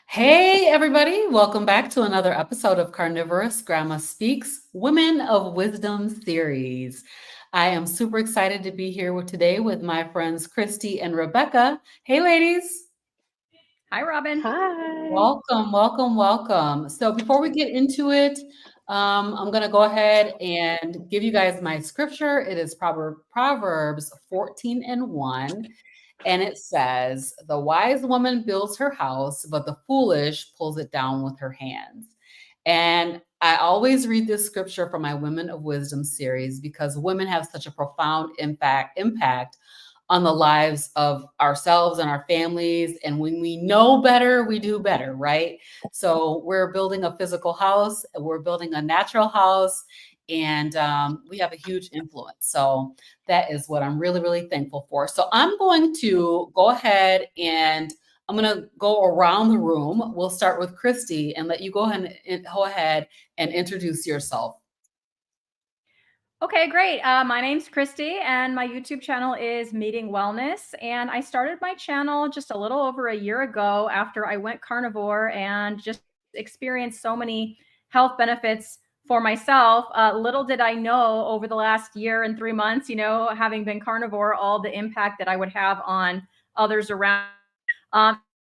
Hey, everybody. Welcome back to another episode of CarnivorousGrama Speaks Women of Wisdom series. I am super excited to be here today with my friends Cristie and Rebekah. Hey, ladies. Hi, Robyn. Hi. Welcome, welcome, welcome. So before we get into it, I'm going to go ahead and give you guys my scripture. It is Proverbs 14 and 1. And it says, the wise woman builds her house, but the foolish pulls it down with her hands. And I always read this scripture from my Women of Wisdom series because women have such a profound impact on the lives of ourselves and our families. And when we know better, we do better, right? So we're building a physical house, we're building a natural house, and we have a huge influence. So that is what I'm really, really thankful for. So I'm going to go ahead and I'm going to go around the room. We'll start with Cristie and let you go ahead and introduce yourself. Okay, great. My name's Cristie, and my YouTube channel is Meeting Wellness. And I started my channel just a little over a year ago after I went carnivore and just experienced so many health benefits for myself. Little did I know over the last year and 3 months, having been carnivore, all the impact that I would have on others around,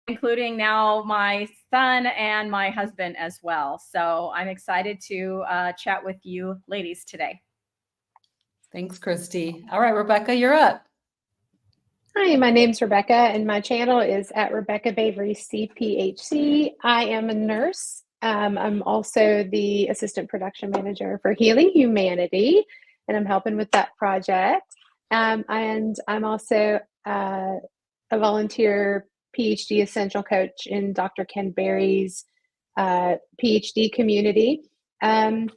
including now my son and my husband as well. So I'm excited to chat with you ladies today. Thanks, Cristie. All right, Rebekah, you're up. Hi, my name's Rebekah, and my channel is at Rebekah Bavry CPHC. I am a nurse. I'm also the assistant production manager for Healing Humanity, and I'm helping with that project. And I'm also a volunteer PhD essential coach in Dr. Ken Berry's PhD community. And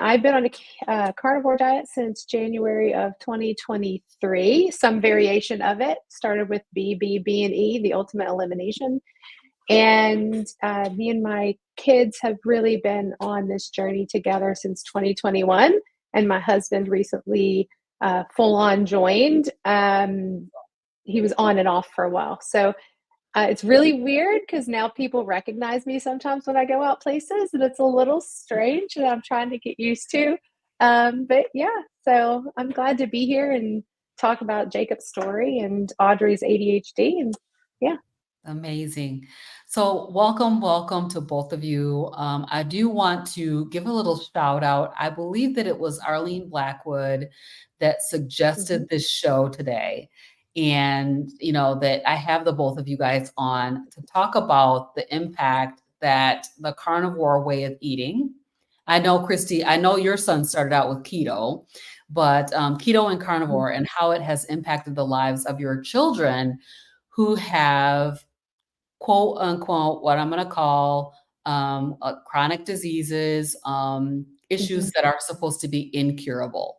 I've been on a carnivore diet since January of 2023. Some variation of it started with B, and E, the ultimate elimination. And me and my kids have really been on this journey together since 2021. And my husband recently full on joined. He was on and off for a while. So it's really weird because now people recognize me sometimes when I go out places, and it's a little strange that I'm trying to get used to. But yeah, so I'm glad to be here and talk about Jacob's story and Audrey's ADHD. And yeah. Amazing. So welcome to both of you. I do want to give a little shout out. I believe that it was Arlene Blackwood that suggested this show today. And, that I have the both of you guys on to talk about the impact that the carnivore way of eating. I know, Cristie, I know your son started out with keto, but keto and carnivore and how it has impacted the lives of your children who have quote unquote, what I'm going to call chronic diseases, issues that are supposed to be incurable.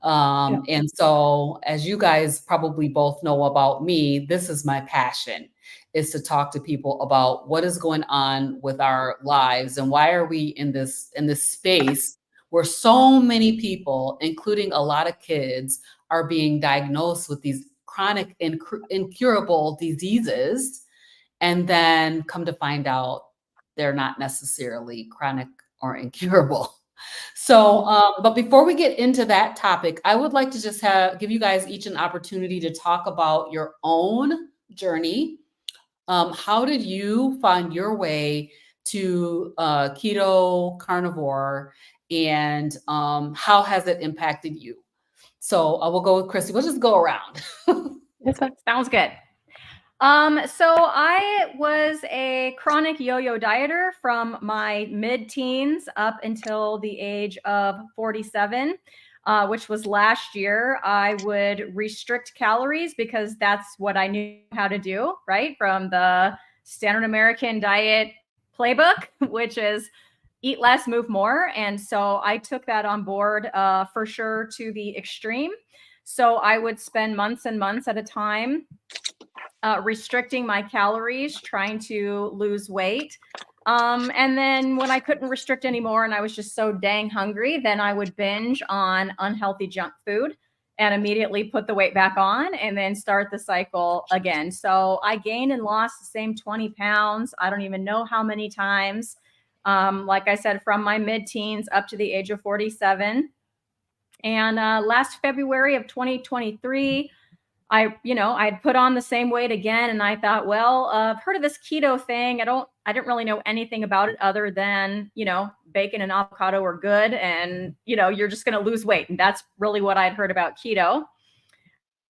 And so, as you guys probably both know about me, this is my passion, is to talk to people about what is going on with our lives and why are we in this space where so many people, including a lot of kids, are being diagnosed with these chronic incurable diseases, and then come to find out they're not necessarily chronic or incurable. So, but before we get into that topic, I would like to just give you guys each an opportunity to talk about your own journey. How did you find your way to keto carnivore, and how has it impacted you? So we'll go with Cristie. We'll just go around. That's fine. Sounds good. So I was a chronic yo-yo dieter from my mid-teens up until the age of 47, which was last year. I would restrict calories because that's what I knew how to do, right? From the standard American diet playbook, which is eat less, move more. And so I took that on board for sure to the extreme. So I would spend months and months at a time restricting my calories, trying to lose weight. And then when I couldn't restrict anymore and I was just so dang hungry, then I would binge on unhealthy junk food. and immediately put the weight back on and then start the cycle again. So I gained and lost the same 20 pounds. I don't even know how many times. Like I said, from my mid-teens up to the age of 47. And last February of 2023, I'd put on the same weight again. And I thought, well, I've heard of this keto thing. I didn't really know anything about it other than, bacon and avocado are good. And, you're just going to lose weight. And that's really what I'd heard about keto.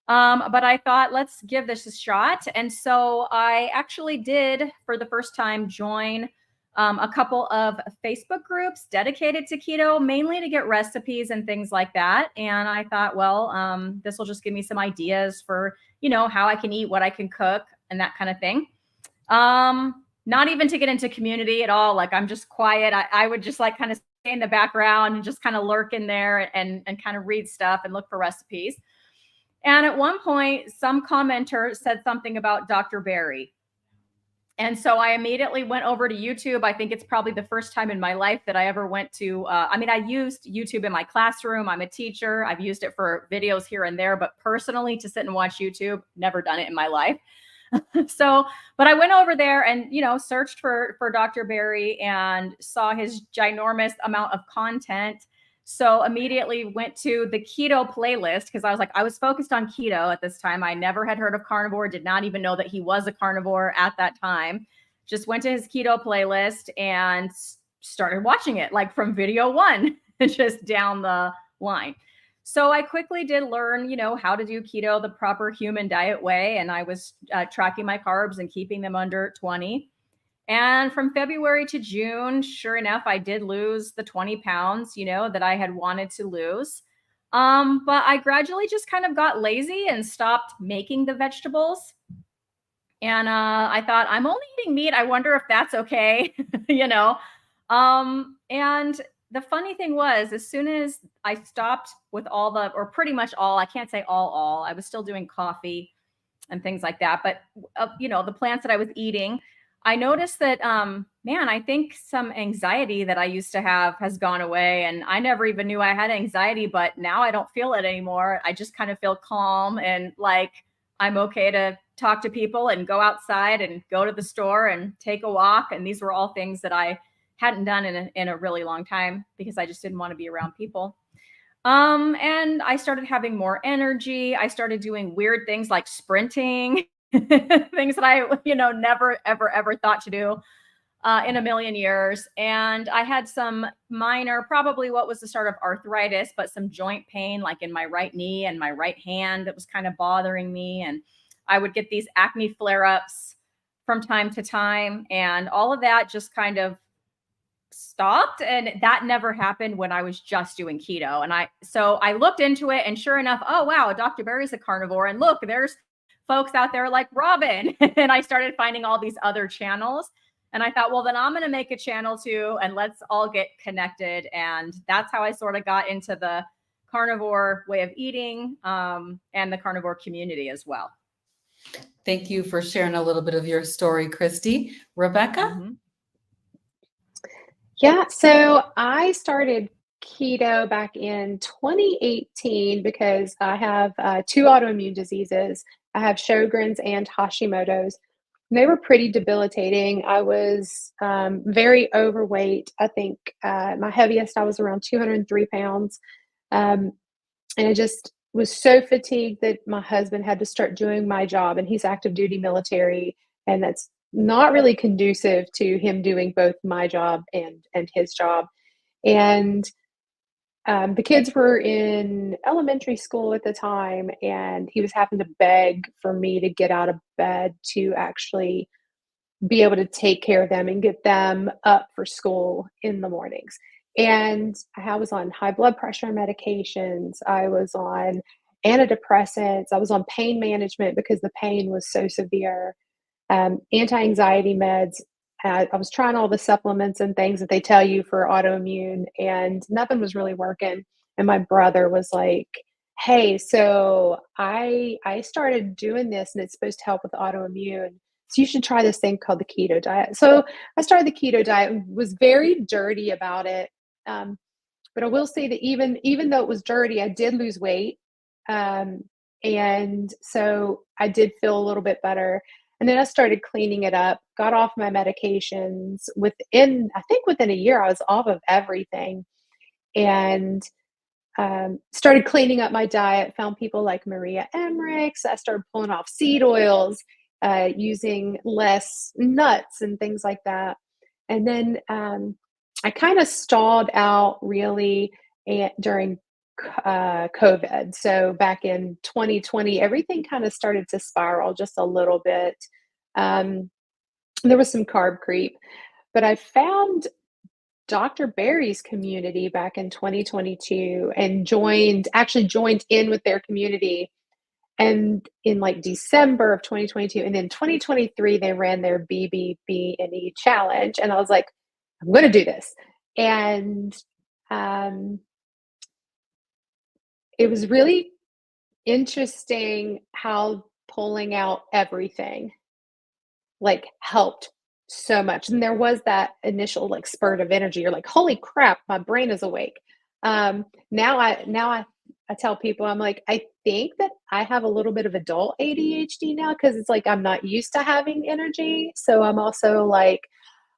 But I thought, let's give this a shot. And so I actually did, for the first time, join a couple of Facebook groups dedicated to keto, mainly to get recipes and things like that. And I thought, well, this will just give me some ideas for, how I can eat, what I can cook, and that kind of thing. Not even to get into community at all. Like, I'm just quiet. I would just kind of stay in the background and just kind of lurk in there and kind of read stuff and look for recipes. And at one point, some commenter said something about Dr. Bavry. And so I immediately went over to YouTube. I think it's probably the first time in my life that I ever went to, I used YouTube in my classroom. I'm a teacher. I've used it for videos here and there, but personally to sit and watch YouTube, never done it in my life. But I went over there and, searched for Dr. Bavry and saw his ginormous amount of content. So immediately went to the keto playlist because I was focused on keto at this time. I never had heard of carnivore, did not even know that he was a carnivore at that time. Just went to his keto playlist and started watching it, like from video 1, just down the line. So I quickly did learn, how to do keto the proper human diet way. And I was tracking my carbs and keeping them under 20. And from February to June, sure enough, I did lose the 20 pounds, that I had wanted to lose. But I gradually just kind of got lazy and stopped making the vegetables. And I thought, I'm only eating meat. I wonder if that's okay, And the funny thing was, as soon as I stopped with or pretty much all, I can't say all, I was still doing coffee and things like that. But, the plants that I was eating, I noticed that, I think some anxiety that I used to have has gone away. And I never even knew I had anxiety, but now I don't feel it anymore. I just kind of feel calm and like I'm okay to talk to people and go outside and go to the store and take a walk. And these were all things that I hadn't done in a really long time because I just didn't want to be around people. And I started having more energy. I started doing weird things like sprinting. Things that I, never, ever thought to do in a million years. And I had some minor, probably what was the start of arthritis, but some joint pain, like in my right knee and my right hand that was kind of bothering me. And I would get these acne flare-ups from time to time. And all of that just kind of stopped. And that never happened when I was just doing keto. And so I looked into it and sure enough, oh, wow, Dr. Bavry's a carnivore. And look, there's folks out there like Robyn. And I started finding all these other channels. And I thought, well, then I'm going to make a channel too. And let's all get connected. And that's how I sort of got into the carnivore way of eating and the carnivore community as well. Thank you for sharing a little bit of your story, Cristie. Rebekah? Mm-hmm. Yeah, so I started keto back in 2018 because I have 2 autoimmune diseases. I have Sjogren's and Hashimoto's. And they were pretty debilitating. I was very overweight. I think my heaviest, I was around 203 pounds. And I just was so fatigued that my husband had to start doing my job. And he's active duty military. And that's not really conducive to him doing both my job and his job. And the kids were in elementary school at the time, and he was having to beg for me to get out of bed to actually be able to take care of them and get them up for school in the mornings. And I was on high blood pressure medications. I was on antidepressants. I was on pain management because the pain was so severe. Anti-anxiety meds. I was trying all the supplements and things that they tell you for autoimmune, and nothing was really working. And my brother was like, hey, so I started doing this and it's supposed to help with autoimmune. So you should try this thing called the keto diet. So I started the keto diet and was very dirty about it. But I will say that even though it was dirty, I did lose weight. And so I did feel a little bit better. And then I started cleaning it up, got off my medications. I think within a year, I was off of everything. And started cleaning up my diet, found people like Maria Emmerichs. I started pulling off seed oils, using less nuts and things like that. And then I kind of stalled out really during COVID. So back in 2020, everything kind of started to spiral just a little bit. There was some carb creep, but I found Dr. Barry's community back in 2022 and joined in with their community. And in like December of 2022, and then 2023, they ran their BBB&E challenge. And I was like, I'm going to do this. And it was really interesting how pulling out everything like helped so much. And there was that initial like spurt of energy. You're like, holy crap, my brain is awake. Now I tell people, I'm like, I think that I have a little bit of adult ADHD now, because it's like I'm not used to having energy. So I'm also like,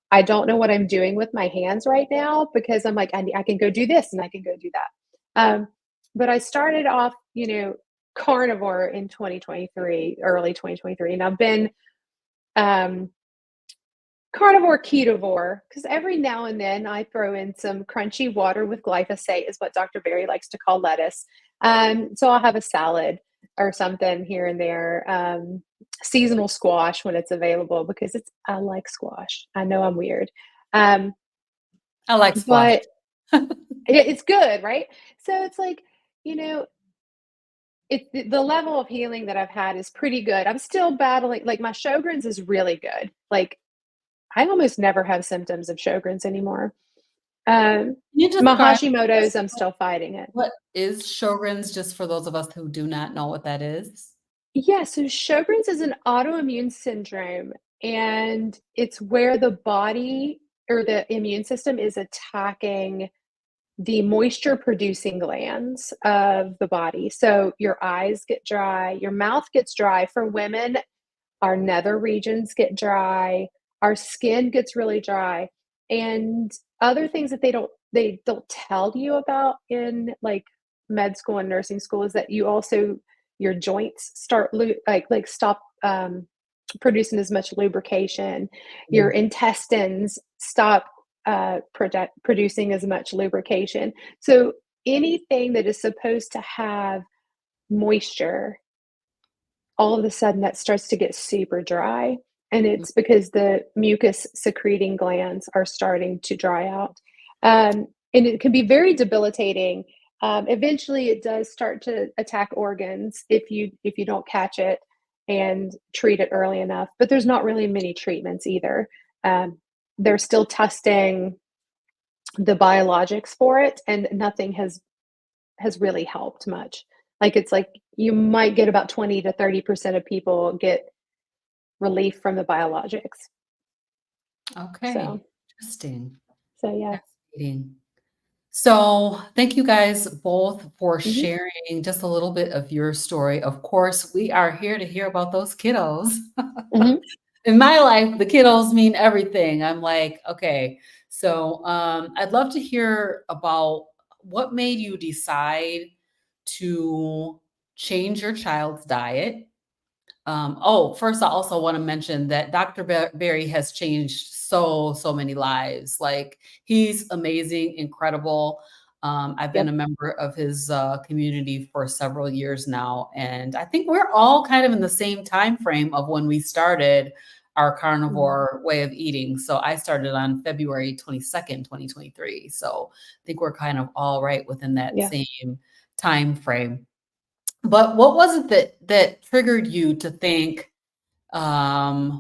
I don't know what I'm doing with my hands right now, because I'm like, I can go do this and I can go do that. But I started off, carnivore in 2023, early 2023, and I've been carnivore ketovore, because every now and then I throw in some crunchy water with glyphosate, is what Dr. Barry likes to call lettuce. So I'll have a salad or something here and there. Seasonal squash when it's available, because I like squash. I know I'm weird. I like squash. But it's good, right? So it's like, the level of healing that I've had is pretty good. I'm still battling, like my Sjogren's is really good. Like I almost never have symptoms of Sjogren's anymore. My Hashimoto's, I'm still fighting it. What is Sjogren's, just for those of us who do not know what that is? Yeah, so Sjogren's is an autoimmune syndrome, and it's where the body or the immune system is attacking the moisture producing glands of the body. So your eyes get dry, your mouth gets dry. For women, our nether regions get dry, our skin gets really dry, and other things that they don't tell you about in like med school and nursing school is that your joints start stop producing as much lubrication. Your intestines stop producing as much lubrication. So anything that is supposed to have moisture, all of a sudden that starts to get super dry. And it's because the mucus secreting glands are starting to dry out. And it can be very debilitating. Eventually it does start to attack organs if you don't catch it and treat it early enough. But there's not really many treatments either. They're still testing the biologics for it, and nothing has really helped much. Like it's like you might get about 20 to 30% of people get relief from the biologics. Okay, so, interesting. So yeah. Fascinating. So thank you guys both for sharing just a little bit of your story. Of course, we are here to hear about those kiddos. In my life, the kiddos mean everything. I'm like, okay. So I'd love to hear about what made you decide to change your child's diet. First, I also want to mention that Dr. Barry has changed so many lives. Like he's amazing, incredible. I've been a member of his community for several years now, and I think we're all kind of in the same time frame of when we started our carnivore way of eating. So I started on February 22nd, 2023. So I think we're kind of all right within that same time frame. But what was it that triggered you to think, I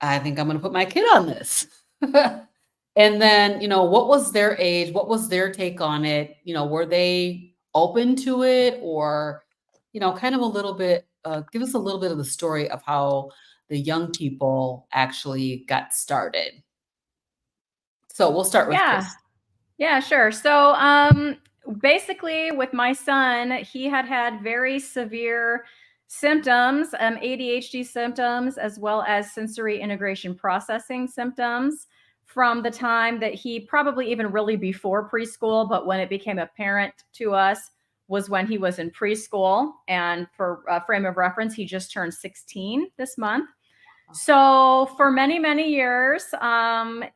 think I'm going to put my kid on this? And then, what was their age? What was their take on it? Were they open to it, or, kind of a little bit, give us a little bit of the story of how the young people actually got started. So we'll start with Chris. Yeah, sure. So basically with my son, he had very severe symptoms, ADHD symptoms, as well as sensory integration processing symptoms from the time that he probably even really before preschool, but when it became apparent to us was when he was in preschool. And for a frame of reference, he just turned 16 this month. So for many, many years,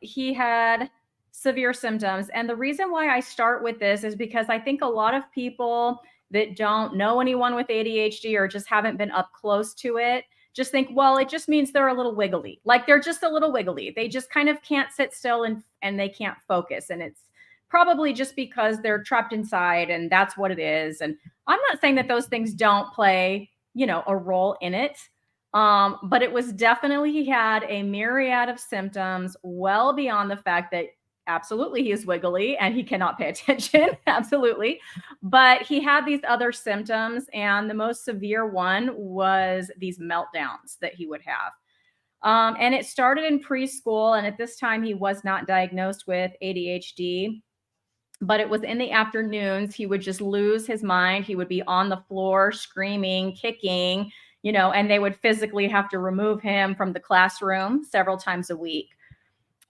he had severe symptoms. And the reason why I start with this is because I think a lot of people that don't know anyone with ADHD or just haven't been up close to it just think, well, it just means they're a little wiggly. Like they're just a little wiggly. They just kind of can't sit still and they can't focus. And it's probably just because they're trapped inside and that's what it is. And I'm not saying that those things don't play, a role in it. But it was definitely, he had a myriad of symptoms well beyond the fact that absolutely he is wiggly and he cannot pay attention. Absolutely. But he had these other symptoms. And the most severe one was these meltdowns that he would have. And it started in preschool. And at this time, he was not diagnosed with ADHD. But it was in the afternoons. He would just lose his mind. He would be on the floor, screaming, kicking, and they would physically have to remove him from the classroom several times a week.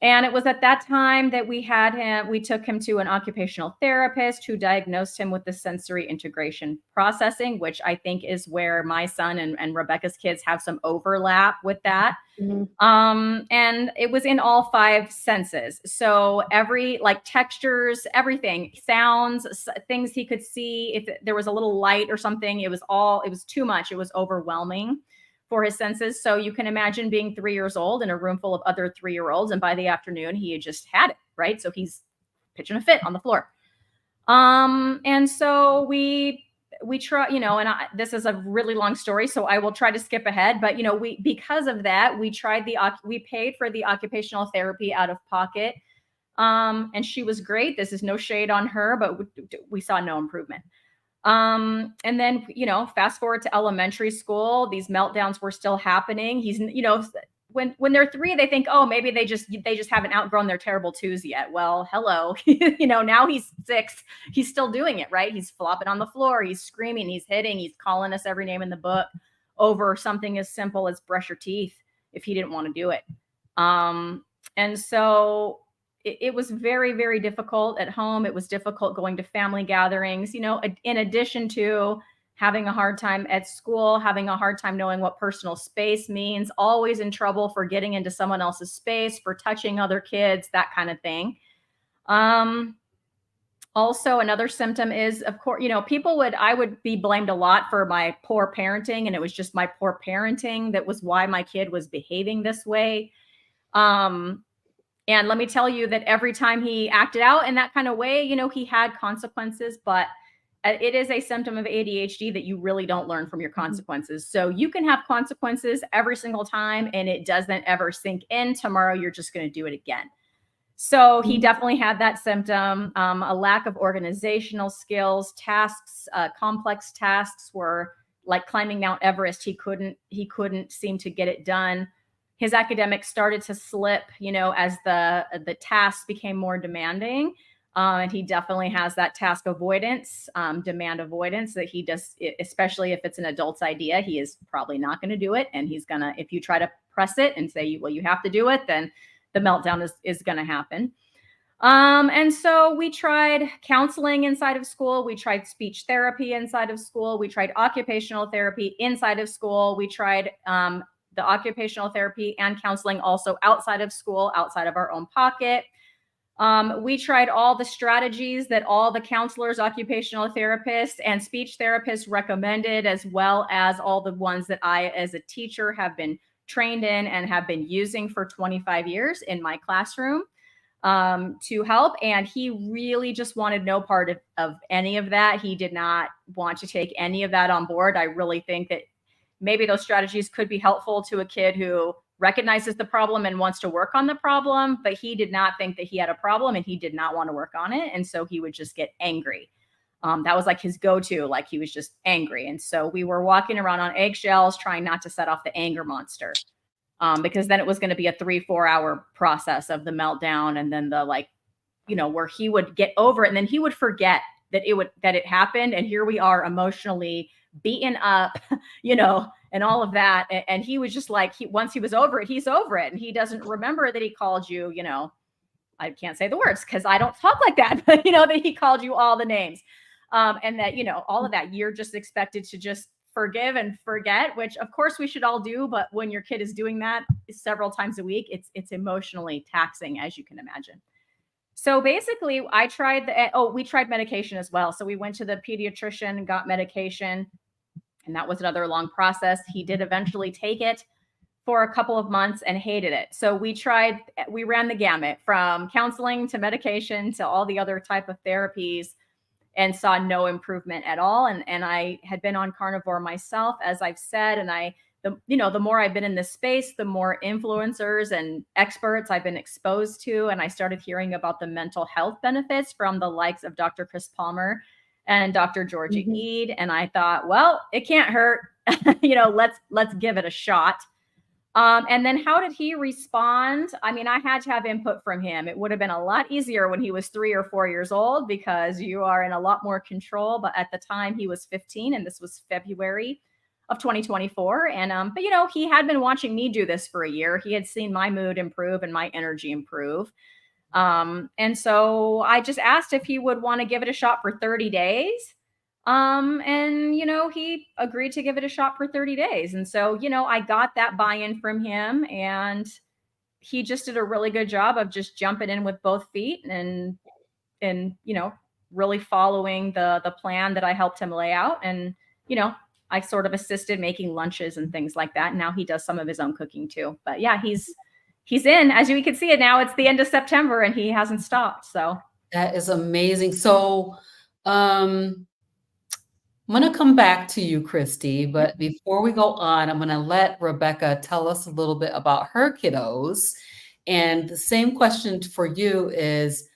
And it was at that time that we took him to an occupational therapist who diagnosed him with the sensory integration processing, which I think is where my son and Rebekah's kids have some overlap with that. Mm-hmm. And it was in all 5 senses. So every textures, everything, sounds, things he could see. If there was a little light or something, it was too much. It was overwhelming for his senses. So you can imagine being 3 years old in a room full of other 3-year-olds. And by the afternoon, he had just had it, right? So he's pitching a fit on the floor. And so we try, this is a really long story, so I will try to skip ahead. But, because of that, we paid for the occupational therapy out of pocket. And she was great. This is no shade on her, but we saw no improvement. And then, fast forward to elementary school, these meltdowns were still happening. He's, when they're 3, they think, oh, maybe they just haven't outgrown their terrible 2s yet. Well, hello, now he's 6, he's still doing it, right? He's flopping on the floor. He's screaming, he's hitting, he's calling us every name in the book over something as simple as brush your teeth if he didn't want to do it. And so it was very, very difficult at home. It was difficult going to family gatherings, in addition to having a hard time at school, having a hard time knowing what personal space means, always in trouble for getting into someone else's space, for touching other kids, that kind of thing. Also, another symptom is, of course, I would be blamed a lot for my poor parenting, and it was just my poor parenting that was why my kid was behaving this way. And let me tell you that every time he acted out in that kind of way, he had consequences, but it is a symptom of ADHD that you really don't learn from your consequences. So you can have consequences every single time and it doesn't ever sink in. Tomorrow, you're just going to do it again. So he definitely had that symptom, a lack of organizational skills, tasks, complex tasks were like climbing Mount Everest. He couldn't seem to get it done. His academics started to slip, as the tasks became more demanding. And he definitely has that task avoidance, demand avoidance that he does, especially if it's an adult's idea. He is probably not going to do it. And he's going to, if you try to press it and say, well, you have to do it, then the meltdown is going to happen. And so we tried counseling inside of school. We tried speech therapy inside of school. We tried occupational therapy inside of school. We tried the occupational therapy and counseling also outside of school, outside of our own pocket. We tried all the strategies that all the counselors, occupational therapists, and speech therapists recommended, as well as all the ones that I, as a teacher, have been trained in and have been using for 25 years in my classroom to help. And he really just wanted no part of any of that. He did not want to take any of that on board. I really think that maybe those strategies could be helpful to a kid who recognizes the problem and wants to work on the problem, but he did not think that he had a problem and he did not want to work on it. And so he would just get angry. That was like his go-to, like he was just angry. And so we were walking around on eggshells trying not to set off the anger monster, because then it was going to be a 3-4 hour process of the meltdown. And then the where he would get over it and then he would forget that it happened. And here we are emotionally beaten up, you know, and all of that. And he was just like, once he was over it, he's over it. And he doesn't remember that he called you, you know, I can't say the words because I don't talk like that, but you know, that he called you all the names. And that, you know, all of that, you're just expected to just forgive and forget, which of course we should all do. But when your kid is doing that several times a week, it's emotionally taxing, as you can imagine. So basically we tried medication as well. So we went to the pediatrician and got medication, and that was another long process. He did eventually take it for a couple of months and hated it. So we ran the gamut from counseling to medication to all the other type of therapies, and saw no improvement at all. And I had been on carnivore myself, as I've said, and the more I've been in this space, the more influencers and experts I've been exposed to. And I started hearing about the mental health benefits from the likes of Dr. Chris Palmer and Dr. Georgia Eid. And I thought, well, it can't hurt. You know, let's give it a shot. And then how did he respond? I mean, I had to have input from him. It would have been a lot easier when he was 3 or 4 years old because you are in a lot more control. But at the time he was 15, and this was February of 2024. And, but you know, he had been watching me do this for a year. He had seen my mood improve and my energy improve. And so I just asked if he would want to give it a shot for 30 days. And, you know, he agreed to give it a shot for 30 days. And so, you know, I got that buy-in from him, and he just did a really good job of just jumping in with both feet and, you know, really following the plan that I helped him lay out. And, you know, I sort of assisted making lunches and things like that. Now he does some of his own cooking too, but yeah, he's in, as you can see it now, it's the end of September and he hasn't stopped. So that is amazing. So, I'm going to come back to you, Cristie, but before we go on, I'm going to let Rebekah tell us a little bit about her kiddos. And the same question for you is,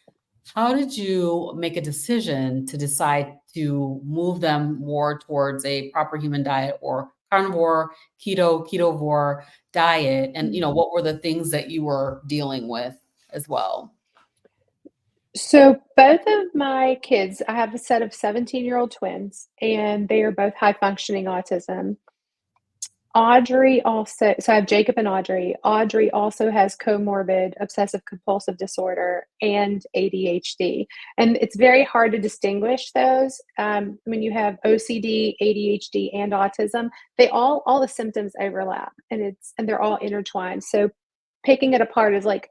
how did you make a decision to decide to move them more towards a proper human diet or carnivore, ketovore diet? And, you know, what were the things that you were dealing with as well? So both of my kids, I have a set of 17-year-old twins, and they are both high-functioning autism. Audrey also, so I have Jacob and Audrey. Audrey also has comorbid obsessive-compulsive disorder and ADHD. And it's very hard to distinguish those. When you have OCD, ADHD, and autism, they all the symptoms overlap, and they're all intertwined. So picking it apart is like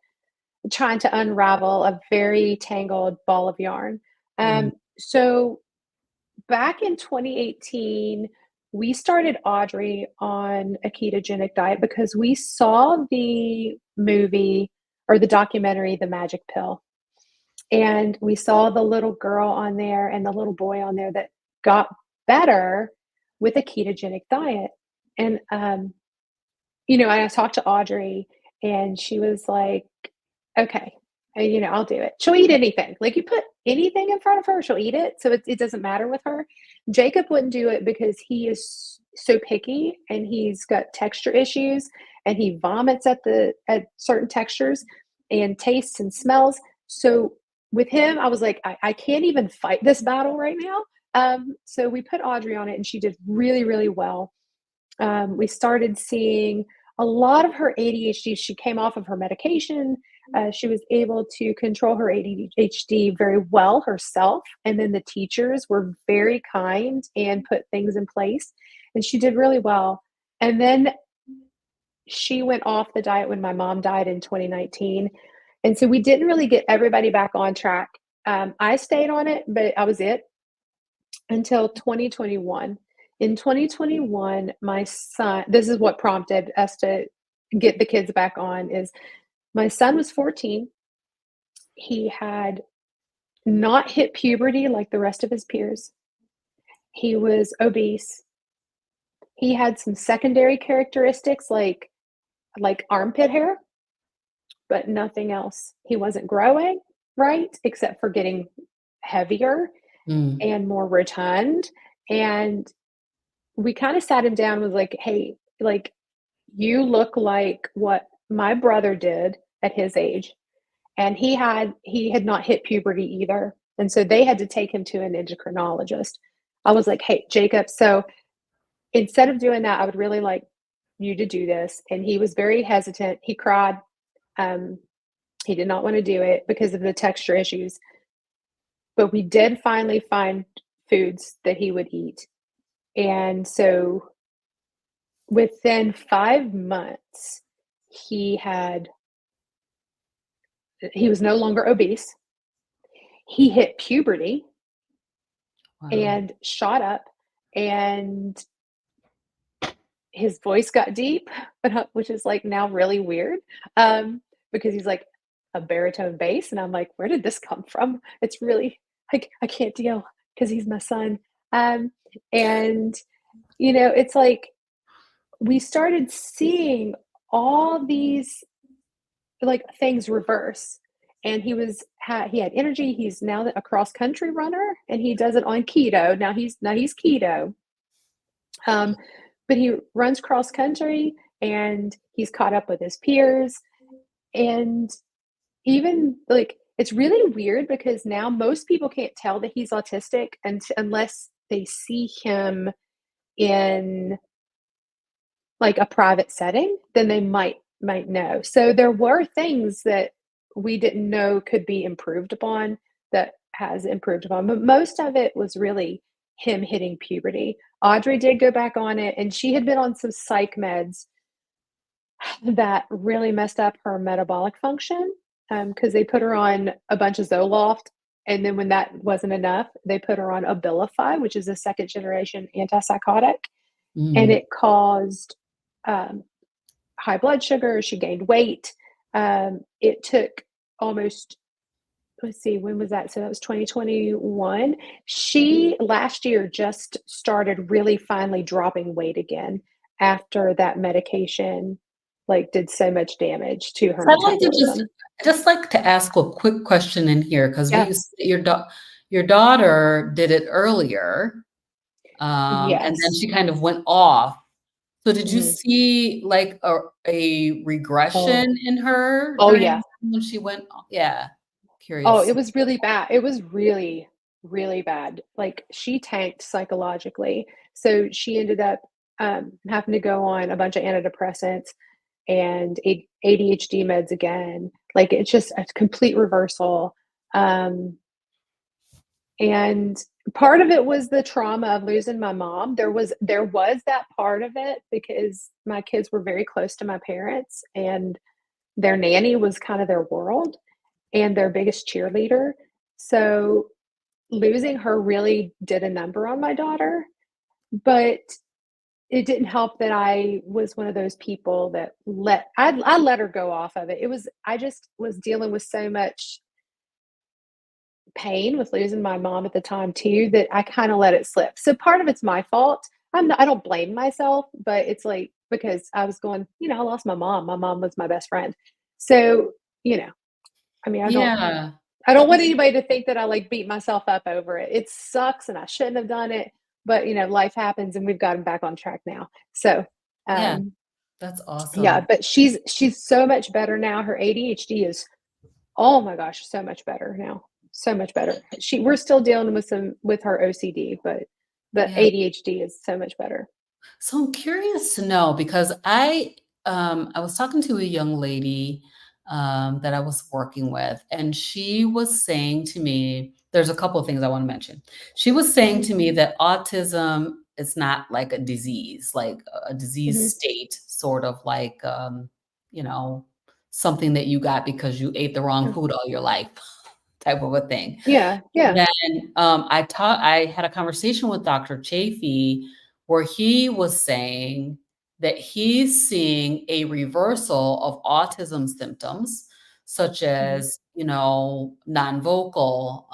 trying to unravel a very tangled ball of yarn. So back in 2018, we started Audrey on a ketogenic diet because we saw the movie or the documentary, The Magic Pill. And we saw the little girl on there and the little boy on there that got better with a ketogenic diet. And, you know, I talked to Audrey and she was like, okay, you know, I'll do it. She'll eat anything. Like, you put anything in front of her, she'll eat it. So it doesn't matter with her. Jacob wouldn't do it because he is so picky and he's got texture issues and he vomits at certain textures and tastes and smells. So with him, I was like, I can't even fight this battle right now. So we put Audrey on it and she did really, really well. We started seeing a lot of her ADHD. She came off of her medication. She was able to control her ADHD very well herself. And then the teachers were very kind and put things in place. And she did really well. And then she went off the diet when my mom died in 2019. And so we didn't really get everybody back on track. I stayed on it, but I was it until 2021. In 2021, my son, this is what prompted us to get the kids back on, is my son was 14. He had not hit puberty like the rest of his peers. He was obese. He had some secondary characteristics like armpit hair, but nothing else. He wasn't growing right, except for getting heavier and more rotund. And we kind of sat him down and was like, hey, like, you look like what my brother did at his age. And he had not hit puberty either. And so they had to take him to an endocrinologist. I was like, hey, Jacob, so instead of doing that, I would really like you to do this. And he was very hesitant. He cried. He did not want to do it because of the texture issues. But we did finally find foods that he would eat. And so within 5 months, he was no longer obese. He hit puberty and shot up, and his voice got deep, which is like now really weird, because he's like a baritone bass, and I'm like, where did this come from? It's really like I can't deal because he's my son. And it's like we started seeing all these like things reverse. And he had energy. He's now a cross country runner, and he does it on keto. Now he's keto. But he runs cross country, and he's caught up with his peers. And even like, it's really weird because now most people can't tell that he's autistic unless they see him in like a private setting, then they might know. So there were things that we didn't know could be improved upon that has improved upon, but most of it was really him hitting puberty. Audrey did go back on it, and she had been on some psych meds that really messed up her metabolic function, because they put her on a bunch of Zoloft, and then when that wasn't enough, they put her on Abilify, which is a second generation antipsychotic, and it caused high blood sugar. She gained weight. It took almost, let's see, when was that? So that was 2021. She last year just started really finally dropping weight again after that medication like did so much damage to her metabolism. Just like to ask a quick question in here, because Yeah. your daughter did it earlier, and then Yes. she kind of went off. So did you Mhm. see like a regression in her Oh, during yeah. when she went? Yeah, curious. Oh, it was really bad. It was really, really bad. Like she tanked psychologically. So she ended up having to go on a bunch of antidepressants and ADHD meds again. Like it's just a complete reversal. And part of it was the trauma of losing my mom. There was that part of it because my kids were very close to my parents, and their nanny was kind of their world and their biggest cheerleader. So losing her really did a number on my daughter, but it didn't help that I was one of those people that I let her go off of it. I just was dealing with so much pain with losing my mom at the time too that I kind of let it slip. So part of it's my fault. I don't blame myself, but it's like because I was going, I lost my mom. My mom was my best friend. So, I mean, I don't want anybody to think that I like beat myself up over it. It sucks and I shouldn't have done it, but life happens and we've gotten back on track now. So, Yeah, that's awesome. yeah, but she's so much better now. Her ADHD is, oh my gosh, so much better now. So much better. We're still dealing with her OCD, but the ADHD is so much better. So I'm curious to know because I was talking to a young lady that I was working with, and she was saying to me, there's a couple of things I want to mention. She was saying to me that autism is not like a disease, like a disease state, sort of like something that you got because you ate the wrong food all your life, type of a thing. Yeah. Then I had a conversation with Dr. Chafee where he was saying that he's seeing a reversal of autism symptoms, such as, non-vocal,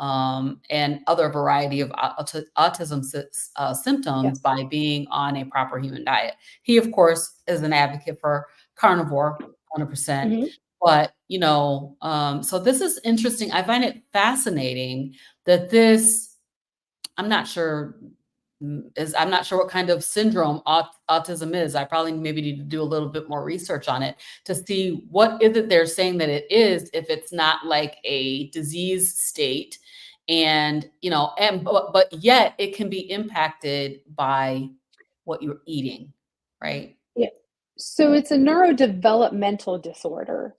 and other variety of autism symptoms by being on a proper human diet. He, of course, is an advocate for carnivore, 100%. But, so this is interesting. I find it fascinating that I'm not sure what kind of syndrome autism is. I probably maybe need to do a little bit more research on it to see what is it they're saying that it is, if it's not like a disease state. And, but yet it can be impacted by what you're eating, right? Yeah. So it's a neurodevelopmental disorder.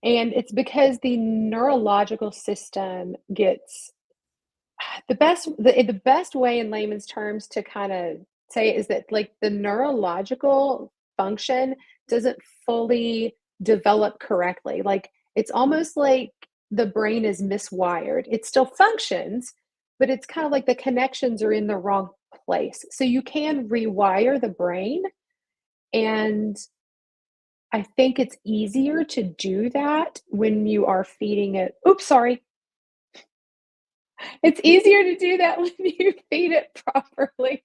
And it's because the neurological system gets the best way in layman's terms to kind of say it is that like the neurological function doesn't fully develop correctly. Like it's almost like the brain is miswired. It still functions, but it's kind of like the connections are in the wrong place. So you can rewire the brain, and I think it's easier to do that when you are feeding it. Oops, sorry. It's easier to do that when you feed it properly.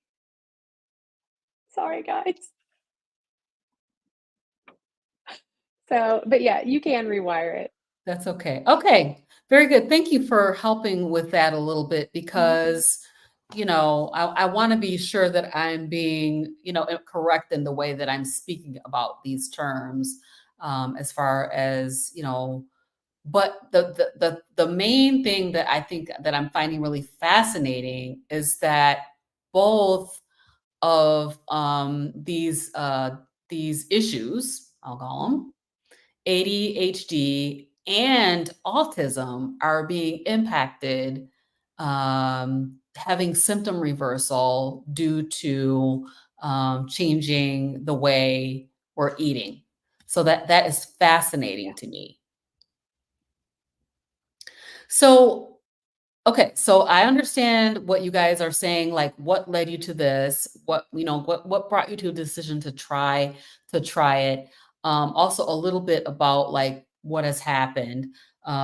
Sorry, guys. So, but yeah, you can rewire it. That's okay. Okay. Very good. Thank you for helping with that a little bit, because, I want to be sure that I'm being, correct in the way that I'm speaking about these terms, as far as, but the main thing that I think that I'm finding really fascinating is that both of these issues, I'll call them, ADHD and autism, are being impacted, having symptom reversal due to changing the way we're eating. So that is fascinating to me. So, okay, so I understand what you guys are saying, like what led you to this, what brought you to a decision to try it. Also a little bit about like what has happened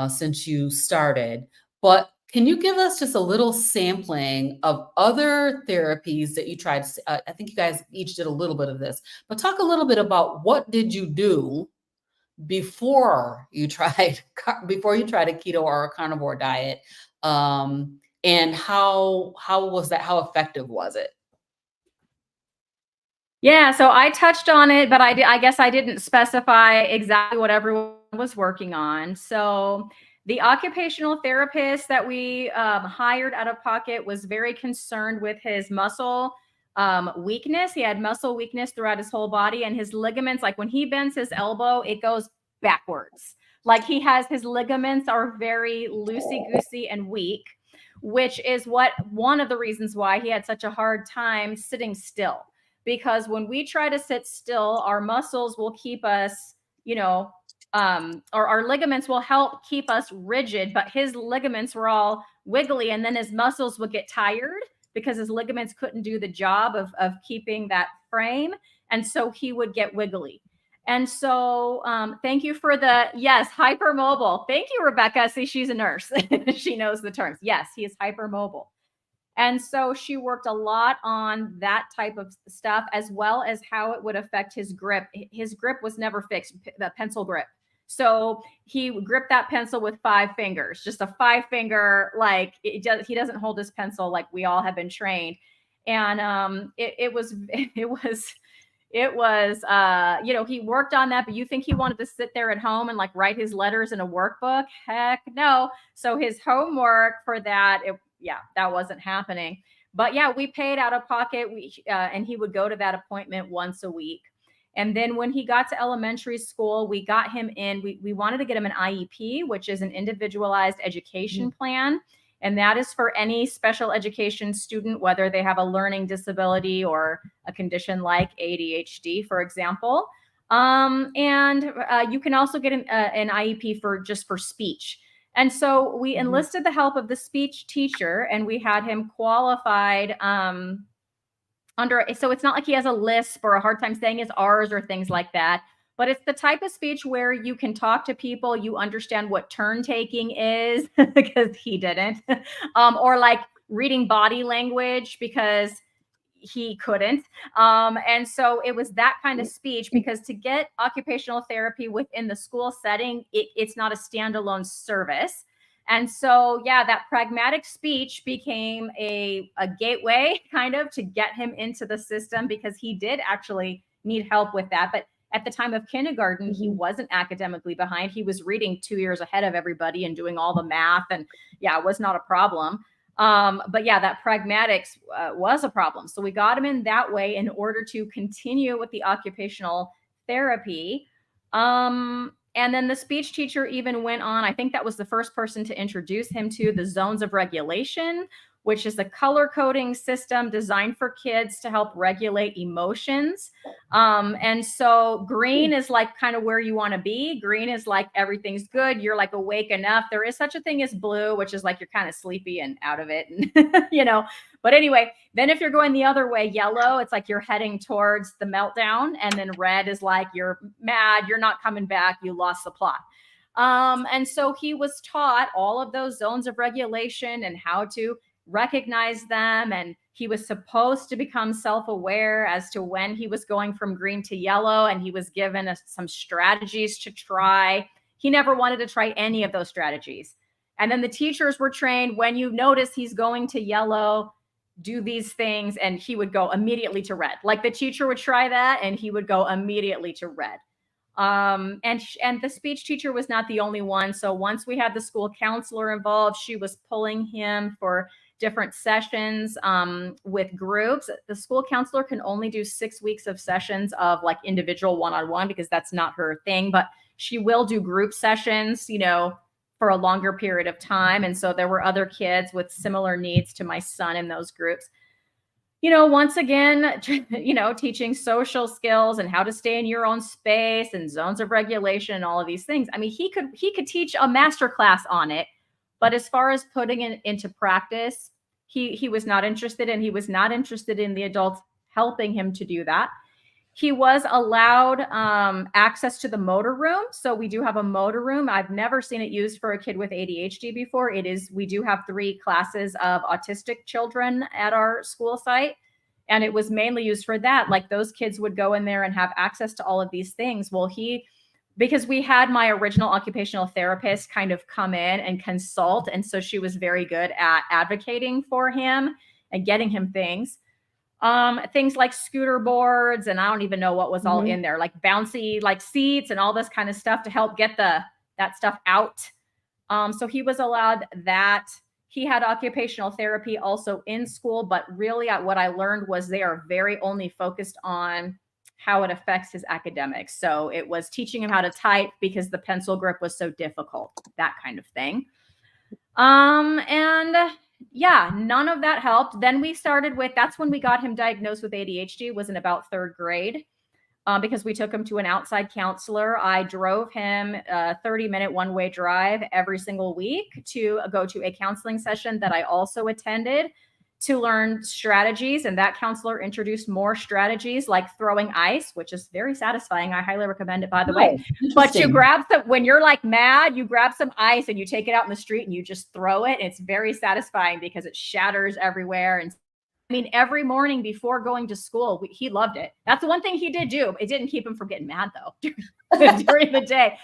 since you started. But can you give us just a little sampling of other therapies that you tried? I think you guys each did a little bit of this, but talk a little bit about what did you do before you tried a keto or a carnivore diet, and how was that? How effective was it? Yeah, so I touched on it, but I guess I didn't specify exactly what everyone was working on. So the occupational therapist that we hired out of pocket was very concerned with his muscle weakness. He had muscle weakness throughout his whole body, and his ligaments, like when he bends his elbow, it goes backwards. Like his ligaments are very loosey-goosey and weak, which is one of the reasons why he had such a hard time sitting still. Because when we try to sit still, our muscles will keep us, or our ligaments will help keep us rigid, but his ligaments were all wiggly, and then his muscles would get tired because his ligaments couldn't do the job of keeping that frame. And so he would get wiggly. And so thank you for yes, hypermobile. Thank you, Rebekah. See, she's a nurse. She knows the terms. Yes, he is hypermobile. And so she worked a lot on that type of stuff, as well as how it would affect his grip. His grip was never fixed, the pencil grip. So he would grip that pencil with 5 fingers, just a 5-finger, like he doesn't hold his pencil like we all have been trained. And it was, he worked on that, but you think he wanted to sit there at home and like write his letters in a workbook? Heck no. So his homework for that, that wasn't happening. But yeah, we paid out of pocket. And he would go to that appointment once a week. And then when he got to elementary school, we got him in, we wanted to get him an IEP, which is an individualized education plan. And that is for any special education student, whether they have a learning disability or a condition like ADHD, for example. And you can also get an IEP for speech. And so we enlisted the help of the speech teacher, and we had him qualified so it's not like he has a lisp or a hard time saying his R's or things like that. But it's the type of speech where you can talk to people, you understand what turn taking is, because he didn't, or like reading body language, because he couldn't. And so it was that kind of speech, because to get occupational therapy within the school setting, it's not a standalone service. And so, yeah, that pragmatic speech became a gateway kind of to get him into the system, because he did actually need help with that. But at the time of kindergarten, he wasn't academically behind. He was reading 2 years ahead of everybody and doing all the math. And yeah, it was not a problem. But yeah, that pragmatics was a problem. So we got him in that way in order to continue with the occupational therapy. And then the speech teacher even went on, I think that was the first person to introduce him to the zones of regulation, which is a color coding system designed for kids to help regulate emotions. And so green is like kind of where you want to be. Green is like everything's good. You're like awake enough. There is such a thing as blue, which is like you're kind of sleepy and out of it, and, you know. But anyway, then if you're going the other way, yellow, it's like you're heading towards the meltdown. And then red is like you're mad, you're not coming back, you lost the plot. And so he was taught all of those zones of regulation and how to recognize them. And he was supposed to become self-aware as to when he was going from green to yellow. And he was given some strategies to try. He never wanted to try any of those strategies. And then the teachers were trained, when you notice he's going to yellow, do these things, and he would go immediately to red. Like the teacher would try that and he would go immediately to red. And the speech teacher was not the only one. So once we had the school counselor involved, she was pulling him for different sessions with groups. The school counselor can only do 6 weeks of sessions of like individual one-on-one because that's not her thing, but she will do group sessions, you know, for a longer period of time. And so there were other kids with similar needs to my son in those groups. You know, once again, you know, teaching social skills and how to stay in your own space and zones of regulation and all of these things. I mean, he could teach a master class on it, but as far as putting it into practice, he was not interested, and he was not interested in the adults helping him to do that. He was allowed access to the motor room. So we do have a motor room. I've never seen it used for a kid with ADHD before. We do have 3 classes of autistic children at our school site. And it was mainly used for that. Like those kids would go in there and have access to all of these things. Well, because we had my original occupational therapist kind of come in and consult. And so she was very good at advocating for him and getting him things. Things like scooter boards, and I don't even know what was all in there, like bouncy, like seats and all this kind of stuff to help get that stuff out. So he was allowed that. He had occupational therapy also in school, but really what I learned was they are very only focused on how it affects his academics. So it was teaching him how to type because the pencil grip was so difficult, that kind of thing. And yeah, none of that helped. Then we started that's when we got him diagnosed with ADHD, was in about 3rd grade, because we took him to an outside counselor. I drove him a 30-minute one-way drive every single week to go to a counseling session that I also attended to learn strategies. And that counselor introduced more strategies like throwing ice, which is very satisfying. I highly recommend it, by the way. But you when you're like mad, you grab some ice and you take it out in the street and you just throw it. It's very satisfying because it shatters everywhere. And I mean, every morning before going to school, he loved it. That's the one thing he did do. It didn't keep him from getting mad though during the day.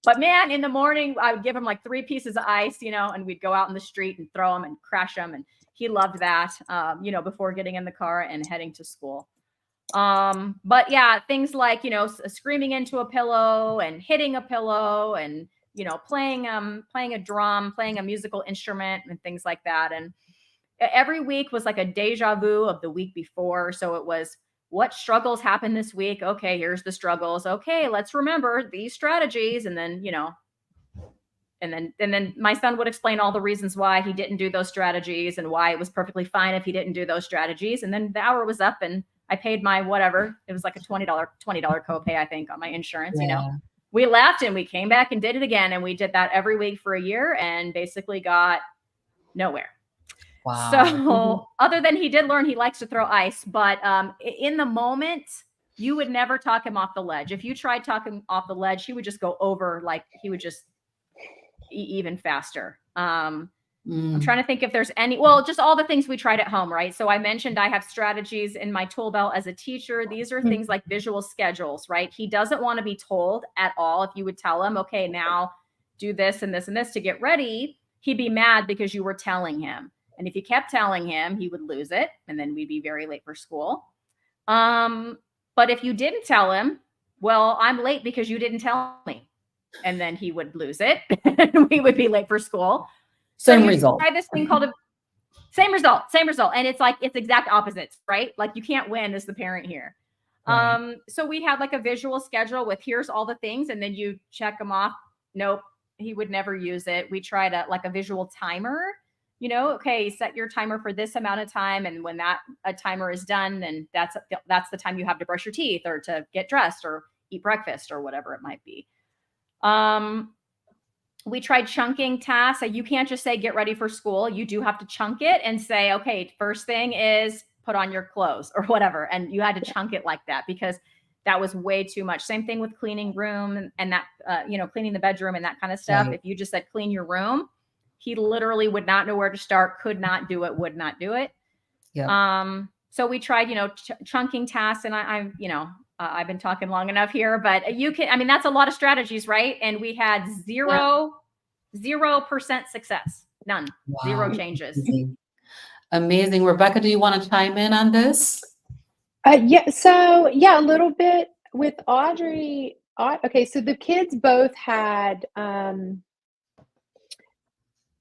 But man, in the morning, I would give him like 3 pieces of ice, you know, and we'd go out in the street and throw them and crash them. And he loved that, you know, before getting in the car and heading to school. But yeah, things like, you know, screaming into a pillow and hitting a pillow and, you know, playing a drum, playing a musical instrument and things like that. And every week was like a deja vu of the week before. So it was, what struggles happened this week? Okay, here's the struggles. Okay, let's remember these strategies. And then, you know, and then my son would explain all the reasons why he didn't do those strategies and why it was perfectly fine if he didn't do those strategies. And then the hour was up and I paid my whatever. It was like a $20 copay, I think, on my insurance, you know. We left and we came back and did it again. And we did that every week for a year and basically got nowhere. Wow. So other than he did learn he likes to throw ice, but in the moment, you would never talk him off the ledge. If you tried talking off the ledge, he would just go over, like he would just even faster. I'm trying to think if there's just all the things we tried at home, right? So I mentioned I have strategies in my tool belt as a teacher. These are things like visual schedules, right? He doesn't want to be told at all. If you would tell him, okay, now do this and this and this to get ready, he'd be mad because you were telling him. And if you kept telling him, he would lose it. And then we'd be very late for school. But if you didn't tell him, well, I'm late because you didn't tell me. And then he would lose it and we would be late for school. Same result. Try this thing called same result. And it's like, it's exact opposites, right? Like you can't win as the parent here. Right. So we had like a visual schedule with here's all the things, and then you check them off. Nope, he would never use it. We tried a visual timer, okay, set your timer for this amount of time. And when that a timer is done, then that's the time you have to brush your teeth or to get dressed or eat breakfast or whatever it might be. We tried chunking tasks. So you can't just say, get ready for school. You do have to chunk it and say, okay, first thing is put on your clothes or whatever. And you had to chunk it like that because that was way too much. Same thing with cleaning room and that, cleaning the bedroom and that kind of stuff. Right. If you just said, clean your room, he literally would not know where to start, could not do it, would not do it. Yeah. So we tried, chunking tasks, and I've been talking long enough here, but that's a lot of strategies, right? And we had 0% success, none, Wow. 0 changes. Amazing. Rebekah, do you want to chime in on this? So a little bit with Audrey. Okay, so the kids both had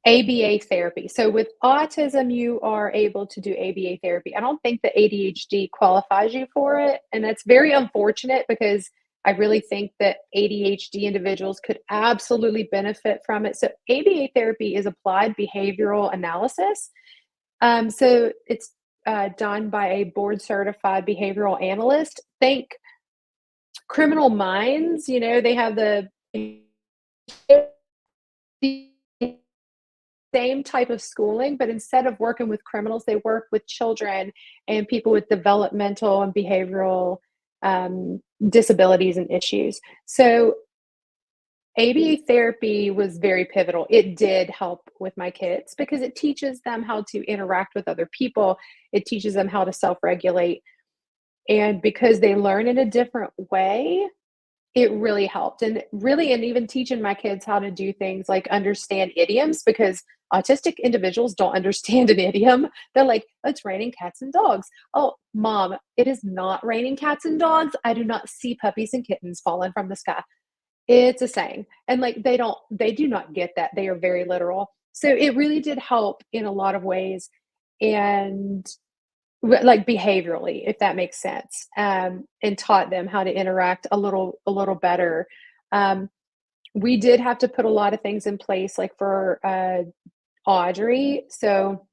ABA therapy. So with autism, you are able to do ABA therapy. I don't think the ADHD qualifies you for it. And that's very unfortunate because I really think that ADHD individuals could absolutely benefit from it. So ABA therapy is applied behavioral analysis. So it's done by a board certified behavioral analyst. Think Criminal Minds, they have the same type of schooling, but instead of working with criminals, they work with children and people with developmental and behavioral disabilities and issues. So ABA therapy was very pivotal. It did help with my kids because it teaches them how to interact with other people. It teaches them how to self-regulate. And because they learn in a different way, it really helped. And even teaching my kids how to do things like understand idioms, because autistic individuals don't understand an idiom. They're like, oh, it's raining cats and dogs. Oh, mom, it is not raining cats and dogs. I do not see puppies and kittens falling from the sky. It's a saying. And like, they do not get that. They are very literal. So it really did help in a lot of ways. And like behaviorally, if that makes sense, and taught them how to interact a little better. We did have to put a lot of things in place, like for Audrey. So,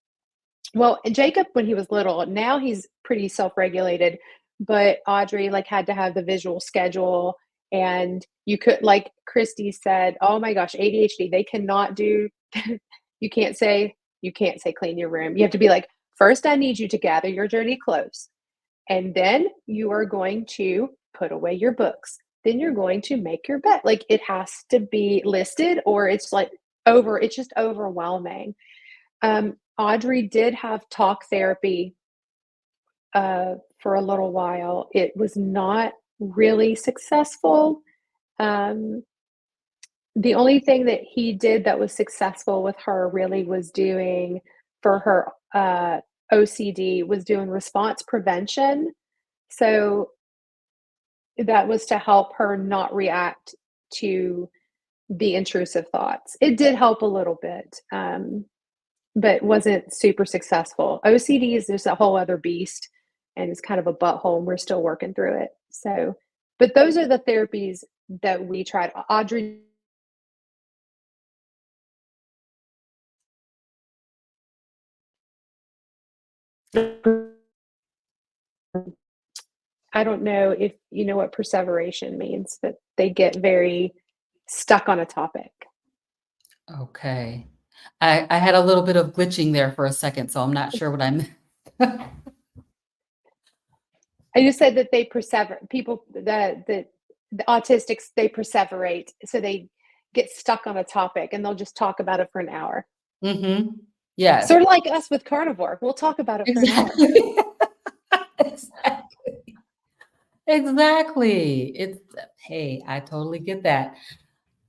well, Jacob, when he was little, now he's pretty self-regulated, but Audrey had to have the visual schedule, and you could, like Cristie said, oh my gosh, ADHD, they cannot do, you can't say clean your room. You have to be like, first, I need you to gather your dirty clothes. And then you are going to put away your books. Then you're going to make your bed. Like, it has to be listed, or it's just overwhelming. Audrey did have talk therapy for a little while. It was not really successful. The only thing that he did that was successful with her really was doing, for her OCD, was doing response prevention. So that was to help her not react to the intrusive thoughts. It did help a little bit, but wasn't super successful. OCD is just a whole other beast, and it's kind of a butthole, and we're still working through it. So, but those are the therapies that we tried. Audrey, I don't know if you know what perseveration means, but they get very stuck on a topic. Okay. I had a little bit of glitching there for a second, so I'm not sure what I meant. I just said that they perseverate. People, the autistics, they perseverate. So they get stuck on a topic and they'll just talk about it for an hour. Mm-hmm. Yes. Sort of like us with carnivore. We'll talk about it for an hour. Exactly. Hey, I totally get that.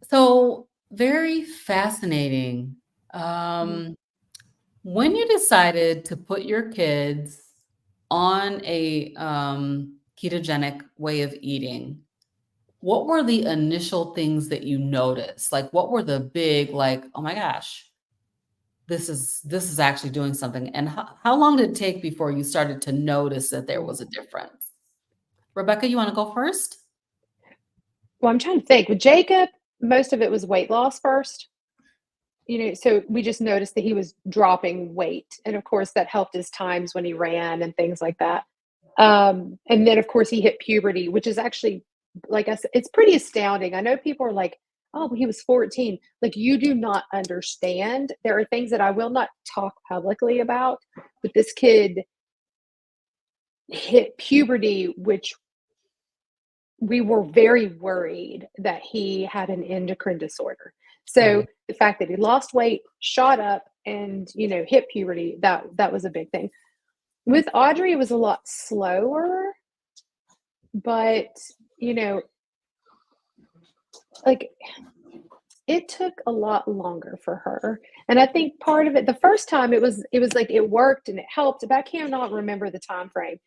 So very fascinating. When you decided to put your kids on a ketogenic way of eating, what were the initial things that you noticed? Like, what were the big, like, oh my gosh, this is actually doing something? And how long did it take before you started to notice that there was a difference? Rebekah, you want to go first? Well, I'm trying to think. With Jacob, most of it was weight loss first. So we just noticed that he was dropping weight. And of course, that helped his times when he ran and things like that. And then, of course, he hit puberty, which is actually, like I said, it's pretty astounding. I know people are like, oh, he was 14. Like, you do not understand. There are things that I will not talk publicly about, but this kid hit puberty, which we were very worried that he had an endocrine disorder. So Right. the fact that he lost weight, shot up, and hit puberty, that was a big thing. With Audrey, it was a lot slower, but like, it took a lot longer for her. And I think part of it, the first time it was like it worked and it helped, but I cannot remember the time frame.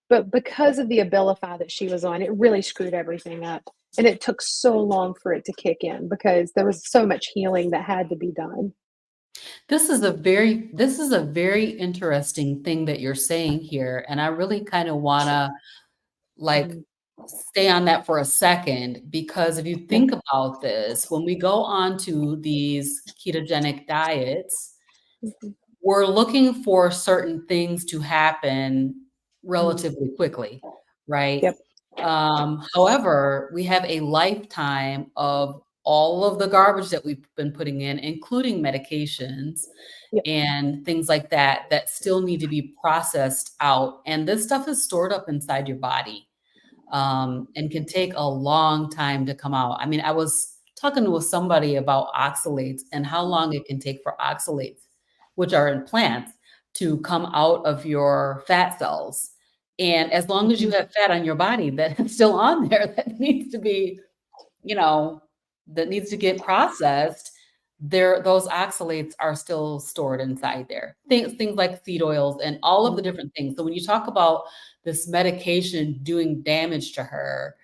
But because of the Abilify that she was on, it really screwed everything up. And it took so long for it to kick in because there was so much healing that had to be done. This is a very interesting thing that you're saying here. And I really kind of want to like Mhm. stay on that for a second, because if you Yeah. think about this, when we go on to these ketogenic diets, Mhm. we're looking for certain things to happen relatively quickly, right? Yep. However, we have a lifetime of all of the garbage that we've been putting in, including medications Yep. and things like that, that still need to be processed out. And this stuff is stored up inside your body, and can take a long time to come out. I mean, I was talking with somebody about oxalates and how long it can take for oxalates, which are in plants, to come out of your fat cells. And as long as you Mhm. have fat on your body that is still on there, that needs to be, that needs to get processed, those oxalates are still stored inside there. Things like seed oils and all of the different things. So when you talk about this medication doing damage to her,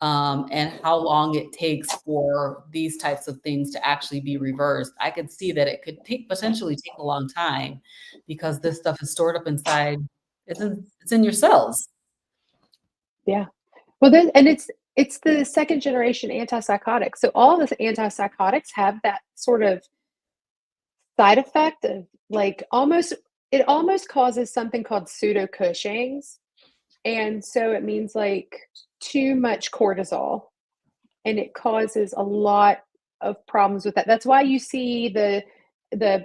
and how long it takes for these types of things to actually be reversed, I could see that it could potentially take a long time, because this stuff is stored up inside. It's in your cells. Yeah. Well, then, and it's the second generation antipsychotic. So all the antipsychotics have that sort of side effect of, like, it almost causes something called pseudo Cushing's. And so it means like too much cortisol, and it causes a lot of problems with that. That's why you see the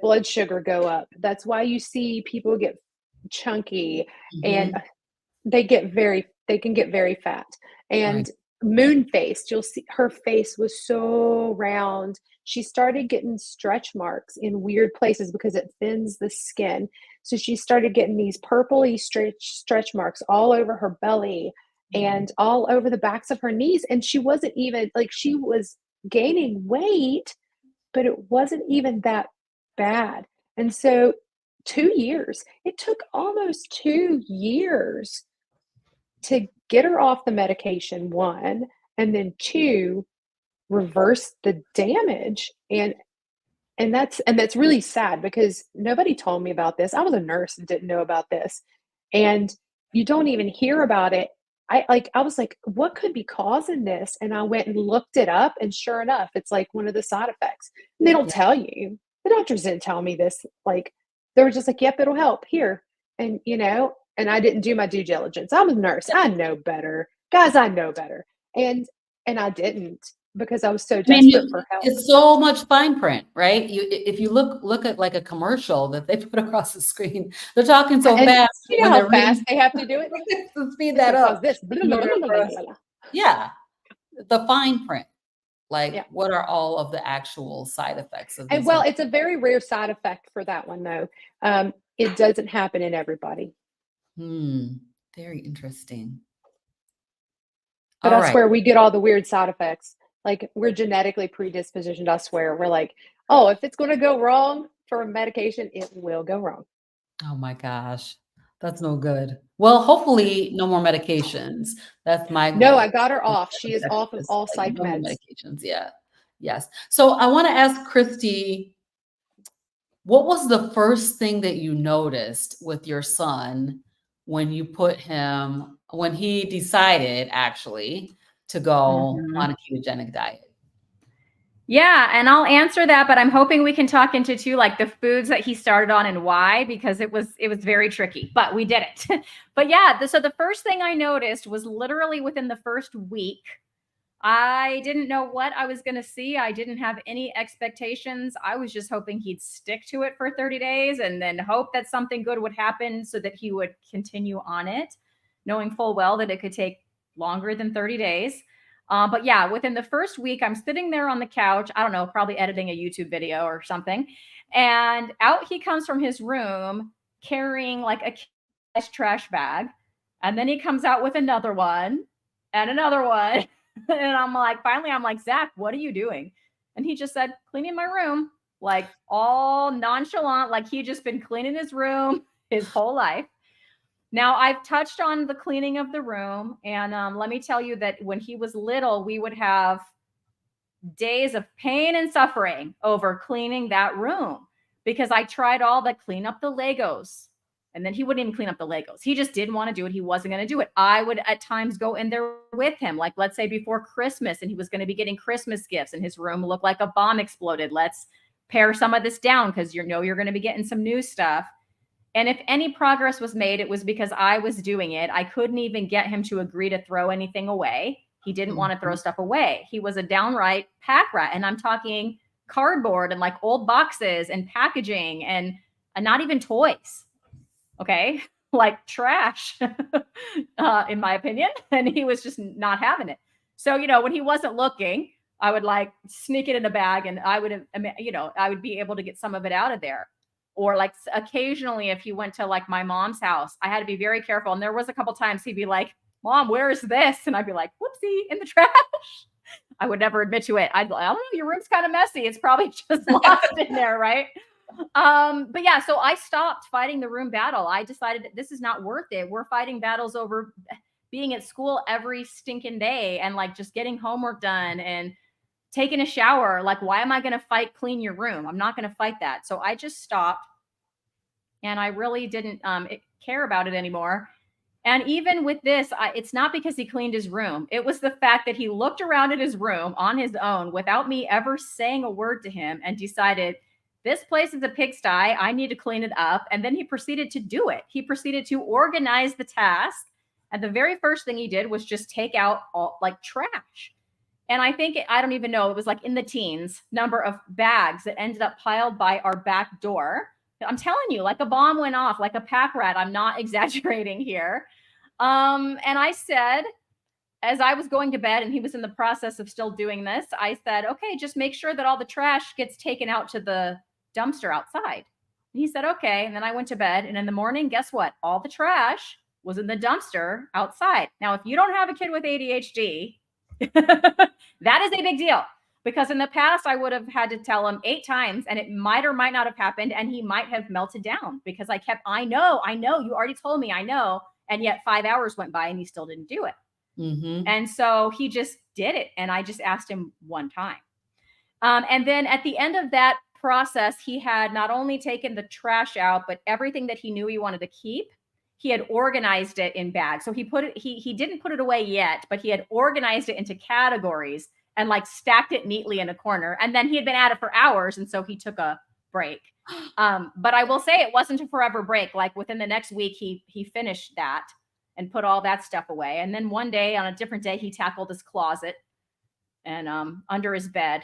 blood sugar go up. That's why you see people get chunky, and Mhm. they can get very fat. Right. And moon faced, you'll see her face was so round. She started getting stretch marks in weird places because it thins the skin. So she started getting these purpley stretch marks all over her belly Mhm. and all over the backs of her knees. And she wasn't even like, she was gaining weight, but it wasn't even that bad. And so 2 years, it took almost 2 years to get her off the medication, one, and then two, reverse the damage. And that's really sad because nobody told me about this. I was a nurse and didn't know about this. And you don't even hear about it. I was like, what could be causing this? And I went and looked it up, and sure enough, it's like one of the side effects. And they don't Yeah. tell you. The doctors didn't tell me this. Like, they were just like, yep, it'll help here. And I didn't do my due diligence. I'm a nurse. I know better. Guys, I know better. And I didn't, because I was so I mean, desperate for help. it's so much fine print, right? If you look at like a commercial that they put across the screen, they're talking so And fast you know when how they're fast reading they have to do it? to speed This that will cause up this. in order for us. Yeah, the fine print. Yeah. Like, what are all of the actual side effects of And these well, things? it's a very rare side effect for that one, though. It doesn't happen in everybody. Very interesting. But All I right. swear we get all the weird side effects. Like, we're genetically predispositioned. I swear. We're like, oh, if it's going to go wrong for a medication, it will go wrong. Oh my gosh. That's no good. Well, hopefully no more medications. That's my goal. No, I got her off. She is off of Just, all like, psych no more meds. medications. Yeah. Yes. So I want to ask Cristie, what was the first thing that you noticed with your son when you put him, when he decided actually to go on a ketogenic diet? Yeah, and I'll answer that, but I'm hoping we can talk into too, like the foods that he started on and why, because it was very tricky, but we did it. But yeah, so the first thing I noticed was literally within the first week. I didn't know what I was going to see. I didn't have any expectations. I was just hoping he'd stick to it for 30 days and then hope that something good would happen so that he would continue on it, knowing full well that it could take longer than 30 days. But yeah, within the first week, I'm sitting there on the couch, I don't know, probably editing a YouTube video or something. And out he comes from his room carrying like a trash bag. And then he comes out with another one and another one. And I'm like, finally, I'm like, Zach, what are you doing? And he just said, cleaning my room, like all nonchalant, like he just been cleaning his room his whole life. Now, I've touched on the cleaning of the room. And let me tell you that when he was little, we would have days of pain and suffering over cleaning that room because I tried all the clean up the Legos. And then he wouldn't even clean up the Legos. He just didn't want to do it. He wasn't going to do it. I would at times go in there with him, like let's say before Christmas, and he was going to be getting Christmas gifts and his room looked like a bomb exploded. Let's pare some of this down because you're going to be getting some new stuff. And if any progress was made, it was because I was doing it. I couldn't even get him to agree to throw anything away. He didn't want to throw stuff away. He was a downright pack rat. And I'm talking cardboard and like old boxes and packaging and not even toys. Okay, like trash, in my opinion. And he was just not having it. So, when he wasn't looking, I would like sneak it in a bag and I would, I would be able to get some of it out of there. Or like occasionally, if he went to like my mom's house, I had to be very careful. And there was a couple times he'd be like, Mom, where is this? And I'd be like, whoopsie, in the trash. I would never admit to it. I don't know, your room's kind of messy. It's probably just lost in there, right? But yeah, so I stopped fighting the room battle. I decided that this is not worth it. We're fighting battles over being at school every stinking day and like just getting homework done and taking a shower. Like, why am I going to fight clean your room? I'm not going to fight that. So I just stopped and I really didn't care about it anymore. And even with this, it's not because he cleaned his room. It was the fact that he looked around at his room on his own without me ever saying a word to him and decided, this place is a pigsty. I need to clean it up. And then he proceeded to do it. He proceeded to organize the task. And the very first thing he did was just take out all like trash. And I think, I don't even know, it was like in the teens number of bags that ended up piled by our back door. I'm telling you, like a bomb went off, like a pack rat. I'm not exaggerating here. And I said, as I was going to bed and he was in the process of still doing this, I said, okay, just make sure that all the trash gets taken out to the dumpster outside. And he said, okay. And then I went to bed. And in the morning, guess what? All the trash was in the dumpster outside. Now, if you don't have a kid with ADHD, that is a big deal. Because in the past, I would have had to tell him 8 times and it might or might not have happened. And he might have melted down because I know, you already told me, I know. And yet 5 hours went by and he still didn't do it. Mm-hmm. And so he just did it. And I just asked him one time. And then at the end of that process, he had not only taken the trash out, but everything that he knew he wanted to keep, he had organized it in bags. So he didn't put it away yet, but he had organized it into categories and like stacked it neatly in a corner. And then he had been at it for hours. And so he took a break. But I will say it wasn't a forever break. Like within the next week, he finished that and put all that stuff away. And then one day on a different day, he tackled his closet and under his bed.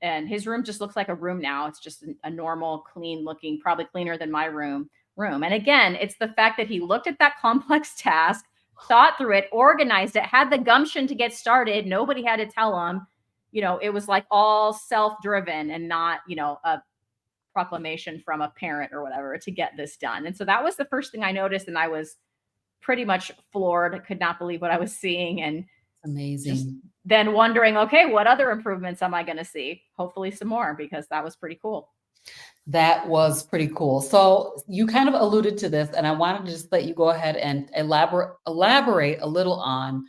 And his room just looks like a room now. It's just a normal, clean looking, probably cleaner than my room. And again, it's the fact that he looked at that complex task, thought through it, organized it, had the gumption to get started. Nobody had to tell him, it was like all self-driven and not, a proclamation from a parent or whatever to get this done. And so that was the first thing I noticed. And I was pretty much floored. I could not believe what I was seeing. And amazing. Then wondering, okay, what other improvements am I going to see? Hopefully some more, because that was pretty cool. That was pretty cool. So you kind of alluded to this, and I wanted to just let you go ahead and elaborate a little on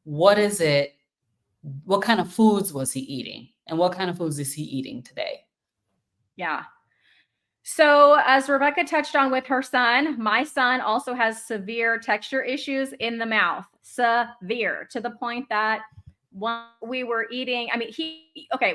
what is it, what kind of foods was he eating, and what kind of foods is he eating today? Yeah. So as Rebekah touched on with her son, my son also has severe texture issues in the mouth, severe, to the point that when we were eating, I mean,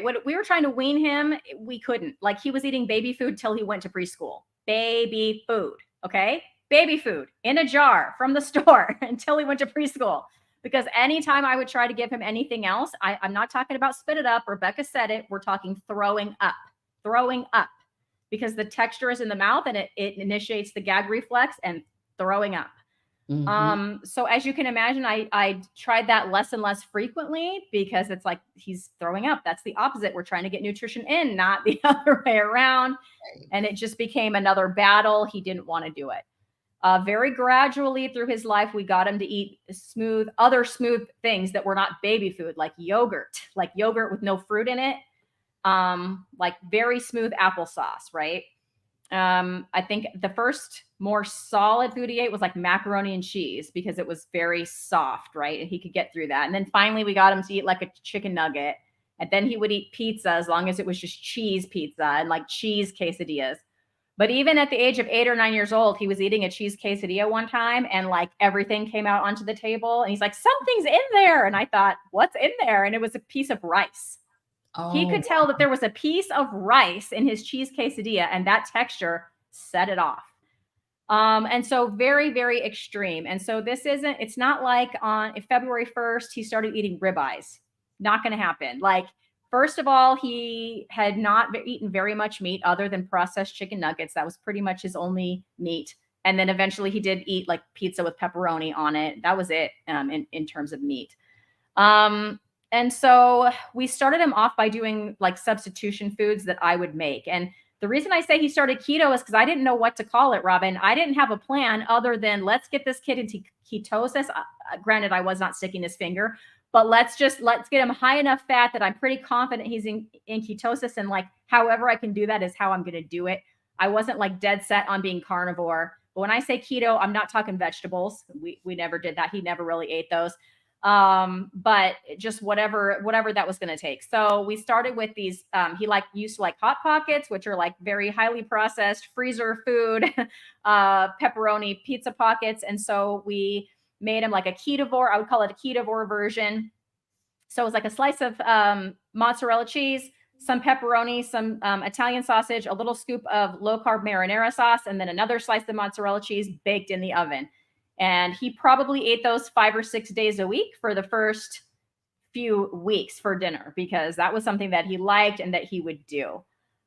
when we were trying to wean him, we couldn't. Like, he was eating baby food till he went to preschool. Baby food, okay? Baby food in a jar from the store until he went to preschool. Because anytime I would try to give him anything else, I'm not talking about spit it up. Rebekah said it. We're talking throwing up. Because the texture is in the mouth and it initiates the gag reflex and throwing up. Mm-hmm. So as you can imagine, I tried that less and less frequently because it's like he's throwing up. That's the opposite. We're trying to get nutrition in, not the other way around. And it just became another battle. He didn't want to do it. Very gradually through his life, we got him to eat other smooth things that were not baby food, like yogurt with no fruit in it. Like very smooth applesauce, right? I think the first more solid food he ate was like macaroni and cheese because it was very soft, right? And he could get through that. And then finally we got him to eat like a chicken nugget. And then he would eat pizza as long as it was just cheese pizza and like cheese quesadillas. But even at the age of 8 or 9 years old, he was eating a cheese quesadilla one time and like everything came out onto the table. And he's like, something's in there. And I thought, what's in there? And it was a piece of rice. Oh. He could tell that there was a piece of rice in his cheese quesadilla, and that texture set it off. And so very, very extreme. And so it's not like on February 1st, he started eating ribeyes. Not going to happen. Like, first of all, he had not eaten very much meat other than processed chicken nuggets. That was pretty much his only meat. And then eventually he did eat like pizza with pepperoni on it. That was it in terms of meat. And so we started him off by doing like substitution foods that I would make. And the reason I say he started keto is because I didn't know what to call it, Robyn. I didn't have a plan other than let's get this kid into ketosis. Granted, I was not sticking his finger, but let's get him high enough fat that I'm pretty confident he's in ketosis. And like, however I can do that is how I'm going to do it. I wasn't like dead set on being carnivore. But when I say keto, I'm not talking vegetables. We never did that. He never really ate those. But just whatever that was going to take. So we started with these, he used to like Hot Pockets, which are like very highly processed freezer food, pepperoni pizza pockets. And so we made him like a ketovore. I would call it a ketovore version. So it was like a slice of, mozzarella cheese, some pepperoni, some, Italian sausage, a little scoop of low carb marinara sauce, and then another slice of mozzarella cheese baked in the oven. And he probably ate those 5 or 6 days a week for the first few weeks for dinner, because that was something that he liked and that he would do.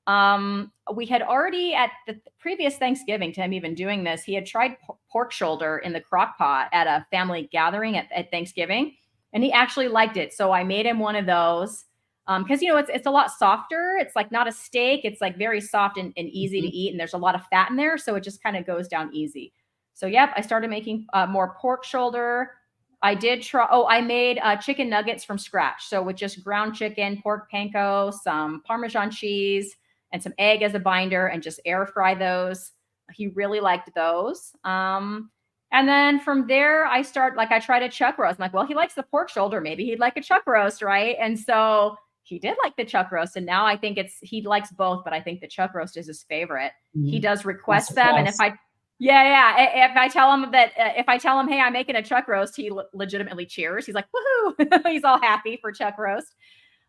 We had already at the previous Thanksgiving to him even doing this, he had tried pork shoulder in the crock pot at a family gathering at Thanksgiving, and he actually liked it. So I made him one of those because, it's a lot softer. It's like not a steak. It's like very soft and easy to eat. And there's a lot of fat in there. So it just kind of goes down easy. So, yep, I started making more pork shoulder. I made chicken nuggets from scratch. So with just ground chicken, pork panko, some Parmesan cheese, and some egg as a binder, and just air fry those. He really liked those. And then from there, I tried a chuck roast. I'm like, well, he likes the pork shoulder. Maybe he'd like a chuck roast, right? And so he did like the chuck roast. And now I think he likes both, but I think the chuck roast is his favorite. Mm-hmm. He does request them. And if I tell him, hey, I'm making a chuck roast, he legitimately cheers. He's like, woohoo! He's all happy for chuck roast.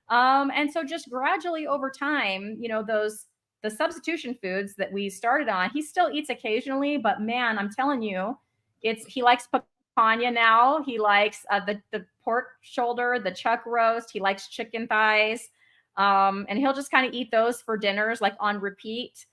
And so just gradually over time, the substitution foods that we started on, he still eats occasionally, but man, I'm telling you, he likes picanha now. He likes the pork shoulder, the chuck roast. He likes chicken thighs. And he'll just kind of eat those for dinners, like on repeat.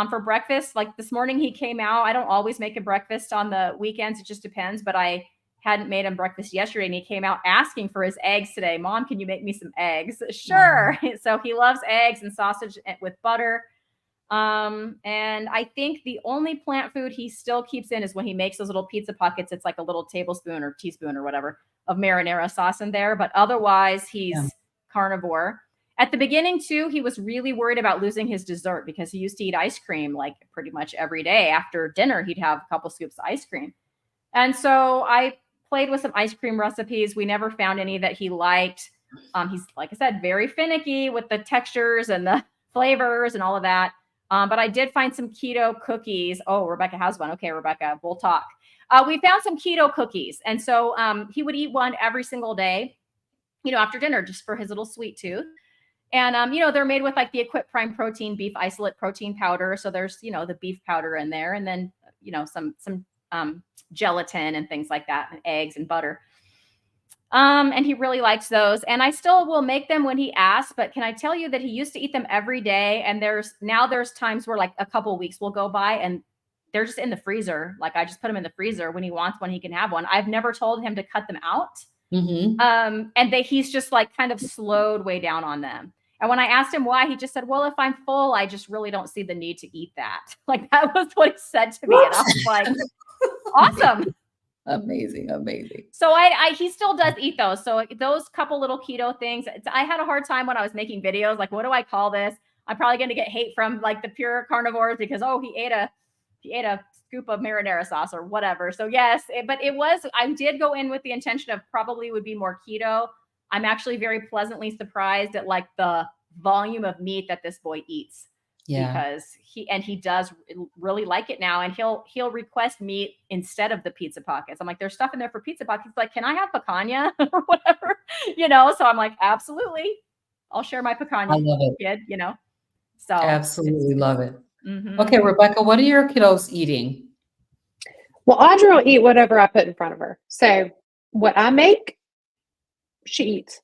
For breakfast, like this morning he came out. I don't always make a breakfast on the weekends. It just depends. But I hadn't made him breakfast yesterday, and he came out asking for his eggs today. Mom, can you make me some eggs? Sure. Mm-hmm. So he loves eggs and sausage with butter. And I think the only plant food he still keeps in is when he makes those little pizza pockets. It's like a little tablespoon or teaspoon or whatever of marinara sauce in there. But otherwise, he's carnivore. At the beginning too, he was really worried about losing his dessert because he used to eat ice cream like pretty much every day. After dinner, he'd have a couple scoops of ice cream. And so I played with some ice cream recipes. We never found any that he liked. He's, like I said, very finicky with the textures and the flavors and all of that. But I did find some keto cookies. Oh, Rebekah has one. Okay, Rebekah, we'll talk. We found some keto cookies. And so he would eat one every single day, after dinner, just for his little sweet tooth. And, they're made with like the Equip Prime Protein beef isolate protein powder. So there's, the beef powder in there, and then, some gelatin and things like that, and eggs and butter. And he really likes those. And I still will make them when he asks, but can I tell you that he used to eat them every day? And there's times where like a couple of weeks will go by and they're just in the freezer. Like I just put them in the freezer. When he wants one, he can have one. I've never told him to cut them out. Mm-hmm. And he's just like kind of slowed way down on them. And when I asked him why, he just said, well, if I'm full, I just really don't see the need to eat that. Like that was what he said to me. And I was like, awesome. Amazing. So he still does eat those. So those couple little keto things, I had a hard time when I was making videos. Like, what do I call this? I'm probably going to get hate from like the pure carnivores because, he ate a scoop of marinara sauce or whatever. So yes, I did go in with the intention of probably would be more keto. I'm actually very pleasantly surprised at like the volume of meat that this boy eats. Yeah. Because he does really like it now, and he'll request meat instead of the pizza pockets. I'm like, there's stuff in there for pizza pockets. He's like, can I have picanha or whatever? So I'm like, absolutely, I'll share my picanha. I love it, kid. So absolutely love it. Mm-hmm. Okay, Rebekah, what are your kiddos eating? Well, Audra will eat whatever I put in front of her. So what I make, she eats.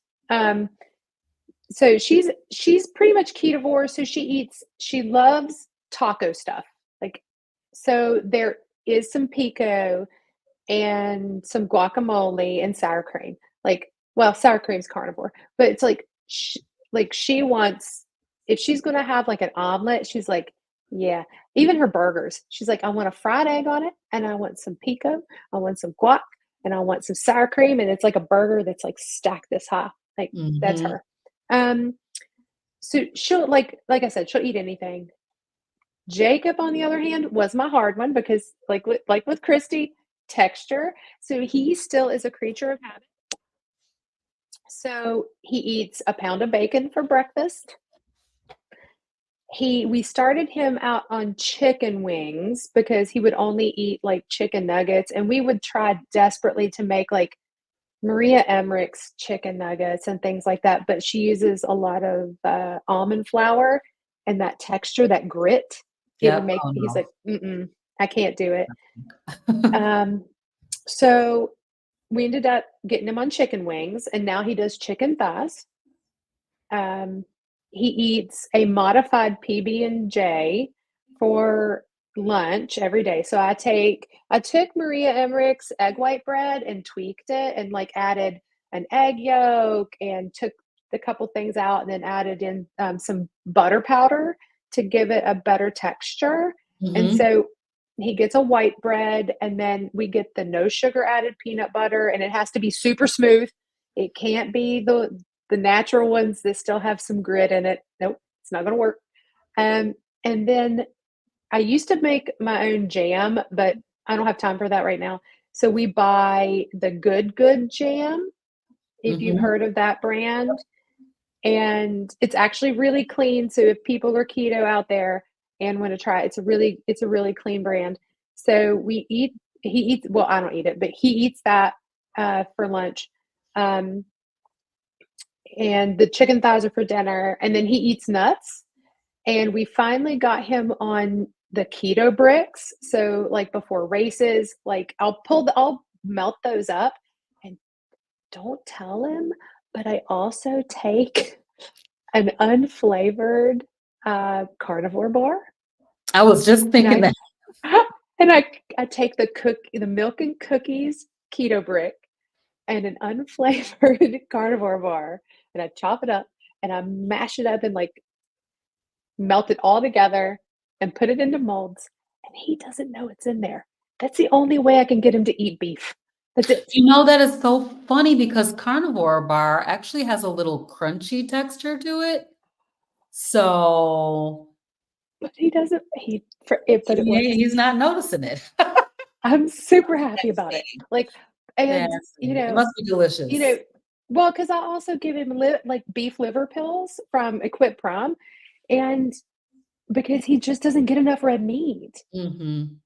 So she's pretty much ketovore. So she loves taco stuff. Like, so there is some pico and some guacamole and sour cream. Like, well, sour cream's carnivore, but it's like, she wants, if she's going to have like an omelet, she's like, yeah, even her burgers. She's like, I want a fried egg on it, and I want some pico, I want some guac, and I want some sour cream. And it's like a burger that's like stacked this high. Like, that's her. So she'll like I said, she'll eat anything. Jacob, on the other hand, was my hard one because like with Cristie, texture. So he still is a creature of habit. So he eats a pound of bacon for breakfast. We started him out on chicken wings because he would only eat like chicken nuggets, and we would try desperately to make like Maria Emmerich's chicken nuggets and things like that, but she uses a lot of almond flour, and that texture, that grit, it would make, he's like, I can't do it. So we ended up getting him on chicken wings, and now he does chicken thighs. He eats a modified PB&J for lunch every day. So I took Maria Emmerich's egg white bread and tweaked it and like added an egg yolk and took the couple things out and then added in some butter powder to give it a better texture. And so he gets a white bread, and then we get the no sugar added peanut butter, and it has to be super smooth. It can't be the natural ones that still have some grit in it. Nope, it's not going to work. And then I used to make my own jam, but I don't have time for that right now. So we buy the Good jam, if you've heard of that brand. And it's actually really clean. So if people are keto out there and want to try it, it's a really clean brand. So he eats, well, I don't eat it, but he eats that for lunch. And the chicken thighs are for dinner. And then he eats nuts. And we finally got him on the keto bricks. So like before races, like I'll melt those up, and don't tell him, but I also take an unflavored carnivore bar. I was just thinking that. And I take the milk and cookies keto brick and an unflavored carnivore bar, and I chop it up and I mash it up and like melt it all together and put it into molds, and he doesn't know it's in there. That's the only way I can get him to eat beef. That's it. You know, that is so funny because carnivore bar actually has a little crunchy texture to it. So But he doesn't, he, for it, but it works. he's not noticing it. I'm super happy about it. Like, and, Yes, you it know, must be delicious. well, because I also give him like beef liver pills from Equip Prime, and because he just doesn't get enough red meat, Mhm.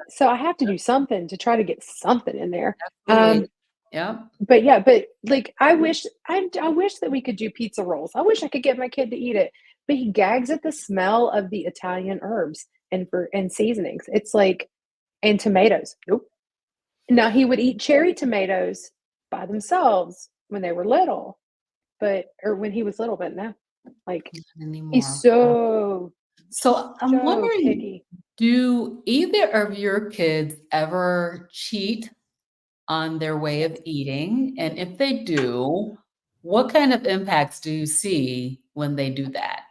so I have to do something to try to get something in there. Absolutely. Yep. But yeah, but like I wish that we could do pizza rolls. I wish I could get my kid to eat it, but he gags at the smell of the Italian herbs and seasonings. It's like, and tomatoes. Nope. Now he would eat cherry tomatoes by themselves when they were little, or when he was little, but no, like Not anymore. he's so So I'm so wondering, picky. do either of your kids ever cheat on their way of eating? And if they do, what kind of impacts do you see when they do that?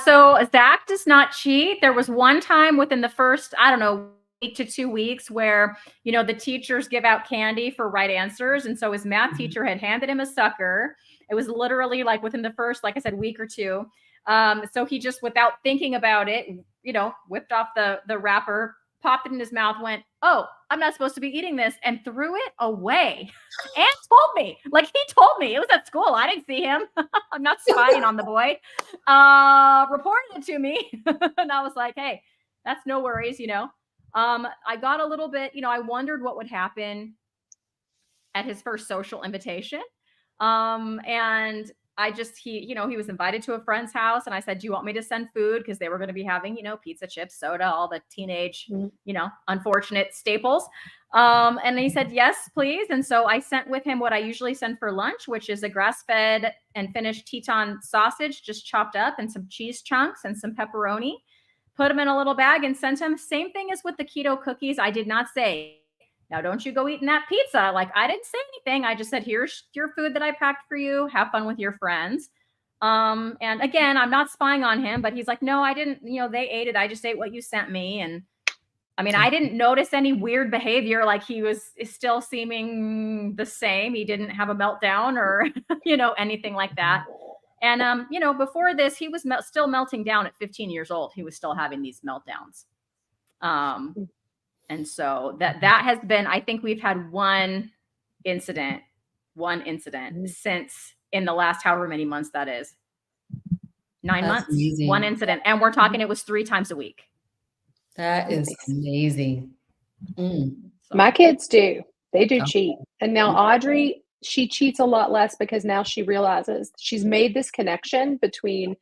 So Zach does not cheat. There was one time within the first, I don't know, week to 2 weeks where, the teachers give out candy for right answers. And so his math Mhm. teacher had handed him a sucker. It was literally like within the first, like I said, week or two. So he just, without thinking about it, whipped off the wrapper, popped it in his mouth, went, "Oh, I'm not supposed to be eating this," and threw it away. And told me, like he told me, it was at school. I didn't see him. I'm not spying on the boy. Reported it to me. And I was like, "Hey, that's no worries." I got a little bit, I wondered what would happen at his first social invitation. And I just, he was invited to a friend's house, and I said, "Do you want me to send food?" Because they were going to be having, pizza, chips, soda, all the teenage, Mhm. Unfortunate staples. And he said, "Yes, please." And so I sent with him what I usually send for lunch, which is a grass-fed and finished Teton sausage, just chopped up, and some cheese chunks and some pepperoni. Put them in a little bag and sent him. Same thing as with the keto cookies. I did not say, "Now don't you go eating that pizza." Like, I didn't say anything. I just said, "Here's your food that I packed for you. Have fun with your friends." And again, I'm not spying on him, but he's like, "No, I didn't, they ate it. I just ate what you sent me." And I mean, I didn't notice any weird behavior. Like, he is still seeming the same. He didn't have a meltdown or, anything like that. And, before this, he was still melting down at 15 years old. He was still having these meltdowns. And so that has been, I think we've had one incident since in the last however many months that is. 9 That's months, amazing. one incident. And we're talking, it was 3 times a week. That is amazing. Mm. So, My kids do. They do Okay. cheat. And now Audrey, she cheats a lot less because now she realizes she's made this connection between,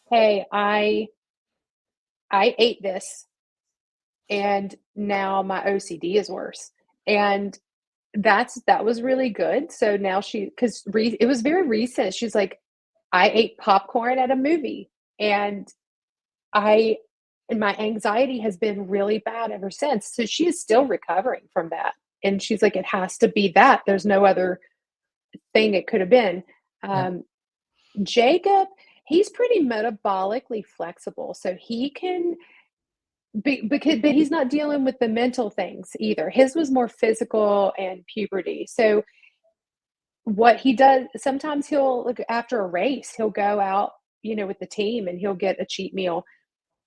hey, I ate this, and now my OCD is worse. And that was really good. So now because it was very recent. She's like, I ate popcorn at a movie, and my anxiety has been really bad ever since. So she is still recovering from that. And she's like, it has to be that. There's no other thing it could have been. Yeah. Jacob, he's pretty metabolically flexible. So he can but he's not dealing with the mental things either. His was more physical and puberty. So what he does, sometimes he'll look after a race, he'll go out, with the team, and he'll get a cheat meal,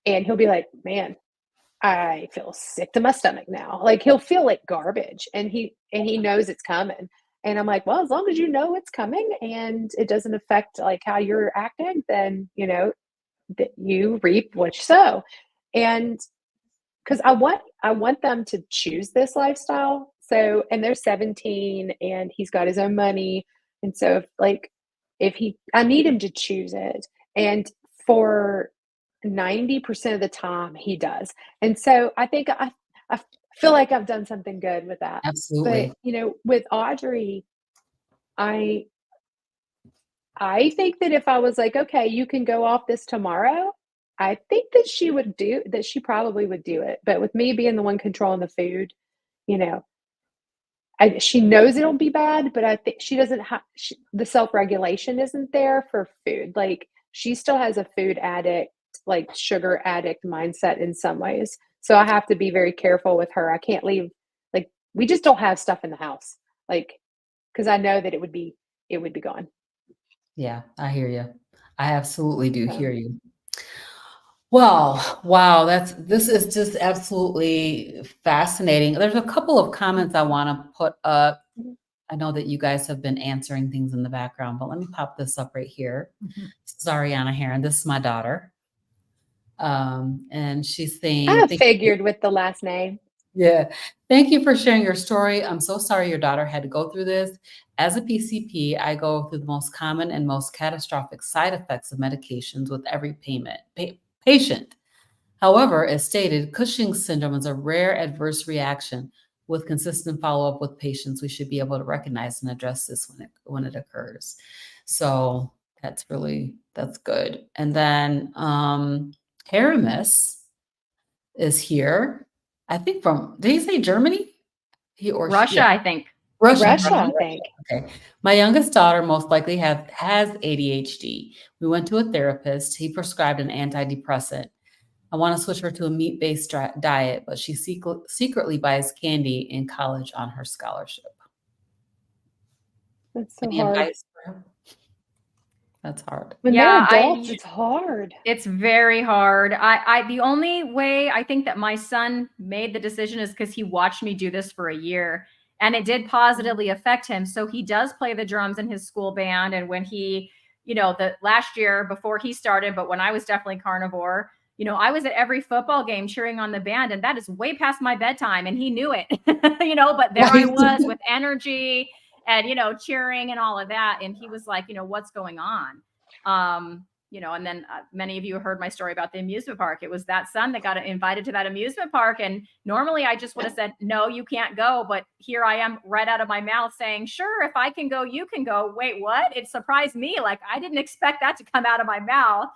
and he'll be like, "Man, I feel sick to my stomach now." Like, he'll feel like garbage, and he knows it's coming. And I'm like, "Well, as long as you know it's coming and it doesn't affect like how you're acting, then that you reap what you sow." And because I want them to choose this lifestyle. So, and they're 17, and he's got his own money. And so I need him to choose it. And for 90% of the time he does. And so I think I feel like I've done something good with that. But, Absolutely. with Audrey, I think that if I was like, "Okay, you can go off this tomorrow," I think that she probably would do it. But with me being the one controlling the food, you know, she knows it'll be bad, but I think she doesn't have the self-regulation isn't there for food. Like, she still has a food addict, like sugar addict mindset in some ways. So I have to be very careful with her. I can't leave, like, we just don't have stuff in the house, like, because I know that it would be gone. Yeah, I hear you. I absolutely do So, hear you. Well, wow, this is just absolutely fascinating. There's a couple of comments I want to put up. I know that you guys have been answering things in the background, but let me pop this up right here. This is Ariana Heron. This is my daughter. And she's saying, I figured with the last name. yeah, thank you for sharing your story. I'm so sorry your daughter had to go through this. As a PCP, I go through the most common and most catastrophic side effects of medications with every patient. However, as stated, Cushing's syndrome is a rare adverse reaction. With consistent follow-up with patients, we should be able to recognize and address this when it occurs. So that's good. And then Haramis is here. I think did he say Germany? Russia, I think. Russia, I think. Okay. My youngest daughter most likely has ADHD. We went to a therapist. He prescribed an antidepressant. I want to switch her to a meat-based diet, but she secretly buys candy in college on her scholarship. That's so Any hard. advice for her? That's hard. When they're adults, it's hard. It's very hard. The only way I think that my son made the decision is because he watched me do this for a year, and it did positively affect him. So he does play the drums in his school band. And when he, the last year before he started, but when I was definitely carnivore, I was at every football game cheering on the band, and that is way past my bedtime. And he knew it, but there I was with energy and, cheering and all of that. And he was like, what's going on? And then many of you heard my story about the amusement park. It was that son that got invited to that amusement park. And normally I just would have said, no, you can't go. But here I am right out of my mouth saying, sure, if I can go, you can go. Wait, what? It surprised me. Like, I didn't expect that to come out of my mouth.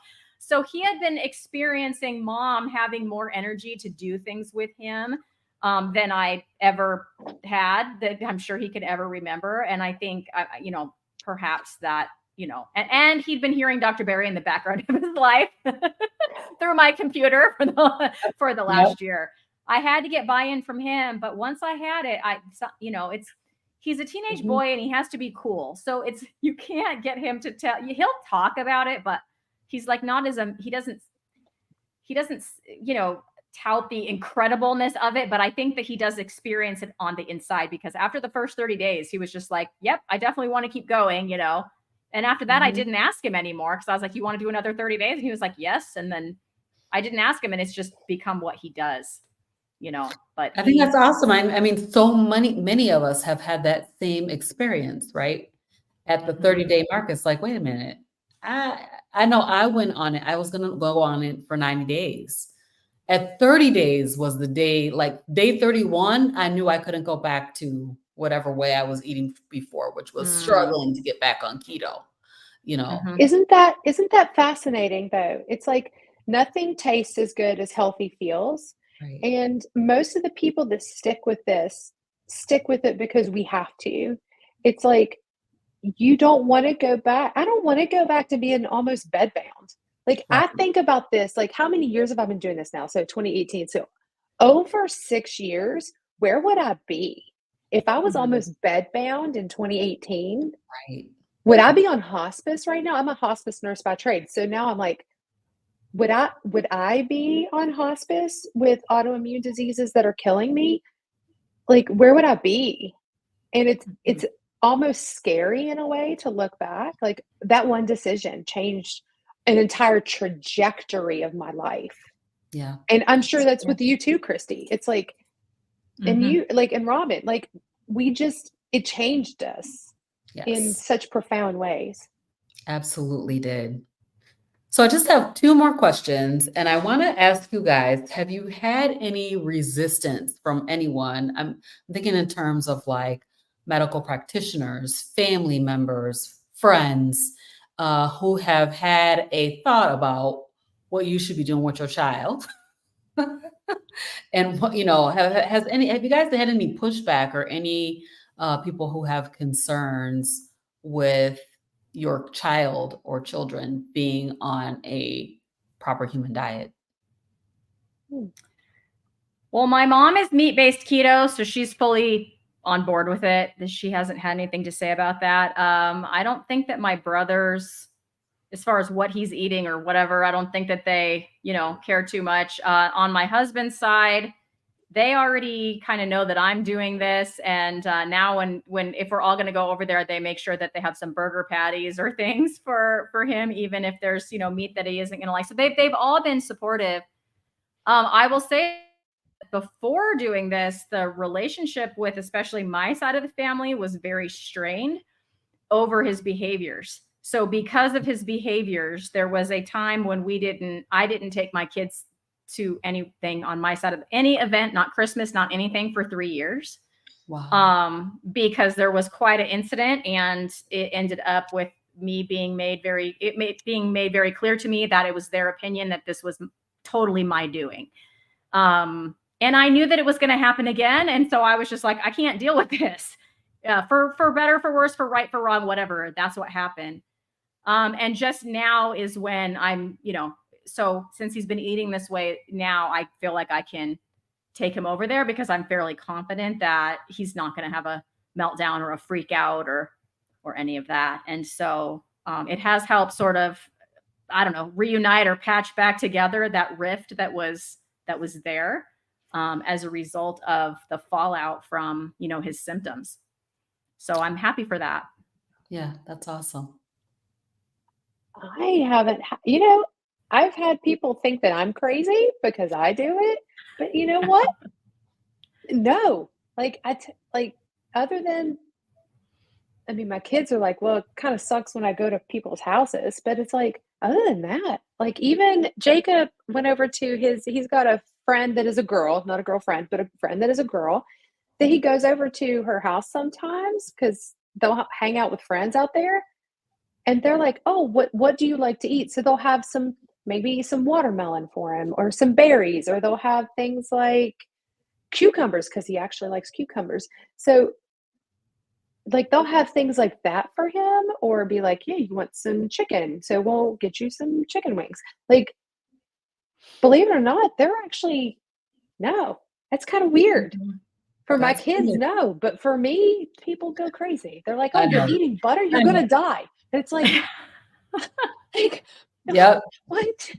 So he had been experiencing mom having more energy to do things with him than I ever had, that I'm sure he could ever remember. And I think, perhaps that, and he'd been hearing Dr. Barry in the background of his life through my computer for the last year. I had to get buy-in from him, but once I had it, he's a teenage boy and he has to be cool. So you can't get him to tell you. He'll talk about it, but he's like he doesn't tout the incredibleness of it, but I think that he does experience it on the inside, because after the first 30 days, he was just like, yep, I definitely want to keep going, And after that, I didn't ask him anymore, because I was like, you want to do another 30 days? And he was like, yes. And then I didn't ask him, and it's just become what he does, but I think that's awesome. I mean, so many of us have had that same experience, right? At the 30-day mark, it's like, wait a minute. I know I went on it. I was going to go on it for 90 days. At 30 days was the day, like day 31, I knew I couldn't go back to whatever way I was eating before, which was struggling to get back on keto, Isn't that fascinating though? It's like nothing tastes as good as healthy feels. Right. And most of the people that stick with it because we have to. It's like, you don't want to go back. I don't want to go back to being almost bedbound. Like, Right. I think about this, like, how many years have I been doing this now? So 2018. So over 6 years, where would I be if I was almost bedbound in 2018? Right. Would I be on hospice right now? I'm a hospice nurse by trade. So now I'm like, would I be on hospice with autoimmune diseases that are killing me? Like, where would I be? And it's almost scary in a way to look back. Like, that one decision changed an entire trajectory of my life. Yeah. And I'm sure that's with you too, Cristie. It's like, and you, like, and Robyn, like, it changed us in such profound ways. Absolutely did. So I just have 2 more questions, and I want to ask you guys, have you had any resistance from anyone? I'm thinking in terms of like medical practitioners, family members, friends, who have had a thought about what you should be doing with your child. And have you guys had any pushback or any people who have concerns with your child or children being on a proper human diet? Well, my mom is meat-based keto, so she's fully on board with it. She hasn't had anything to say about that. I don't think that my brothers, as far as what he's eating or whatever, I don't think that they, care too much. On my husband's side, they already kind of know that I'm doing this. And now if we're all going to go over there, they make sure that they have some burger patties or things for him, even if there's, meat that he isn't going to like. So they've all been supportive. I will say, before doing this, the relationship with especially my side of the family was very strained over his behaviors. So because of his behaviors, there was a time when I didn't take my kids to anything on my side of any event, not Christmas, not anything, for 3 years. Wow. Because there was quite an incident, and it ended up with me being made very clear to me that it was their opinion that this was totally my doing. And I knew that it was going to happen again. And so I was just like, I can't deal with this. For better, for worse, for right, for wrong, whatever. That's what happened. And just now is when I'm, so since he's been eating this way, now I feel like I can take him over there because I'm fairly confident that he's not going to have a meltdown or a freak out or any of that. And so it has helped sort of, I don't know, reunite or patch back together that rift that was there as a result of the fallout from, his symptoms. So I'm happy for that. Yeah, that's awesome. I haven't, I've had people think that I'm crazy because I do it, but you know what? No, other than, I mean, my kids are like, well, it kind of sucks when I go to people's houses, but it's like, other than that, like even Jacob went over to he's got a friend that is a girl, not a girlfriend, but a friend that is a girl, that he goes over to her house sometimes because they'll hang out with friends out there. And they're like, oh, what do you like to eat? So they'll have maybe some watermelon for him or some berries, or they'll have things like cucumbers because he actually likes cucumbers. So like they'll have things like that for him, or be like, yeah, you want some chicken, so we'll get you some chicken wings. Like, believe it or not, they're actually, no, that's kind of weird. For my kids, no, but for me, people go crazy. They're like, oh, you're eating butter, you're gonna die. And it's like, yep. What?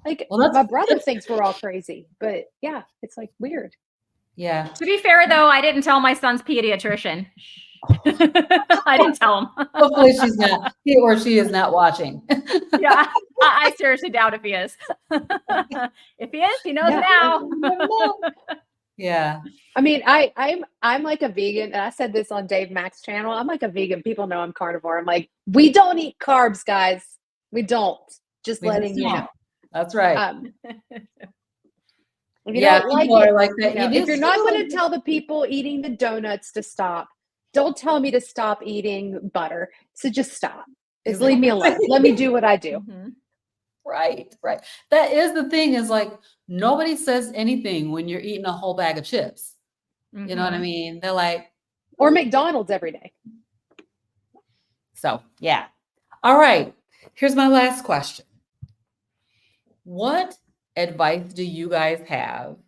Like, well, my brother thinks we're all crazy, but yeah, it's like weird. Yeah. To be fair, though, I didn't tell my son's pediatrician. I didn't tell him. Hopefully he or she is not watching. Yeah, I seriously doubt if he is. If he is, he knows now. Yeah. I mean, I'm like a vegan, and I said this on Dave Mack's channel. I'm like a vegan. People know I'm carnivore. I'm like, we don't eat carbs, guys. We don't. Just letting you know. That's right. If you don't like it, like that. If you're not going to tell the people eating the donuts to stop, don't tell me to stop eating butter. So just stop. Just leave me alone. Let me do what I do. Mm-hmm. Right. That is the thing, is like, nobody says anything when you're eating a whole bag of chips. Mm-hmm. You know what I mean? They're like, or McDonald's every day. So, yeah. All right. Here's my last question. What advice do you guys have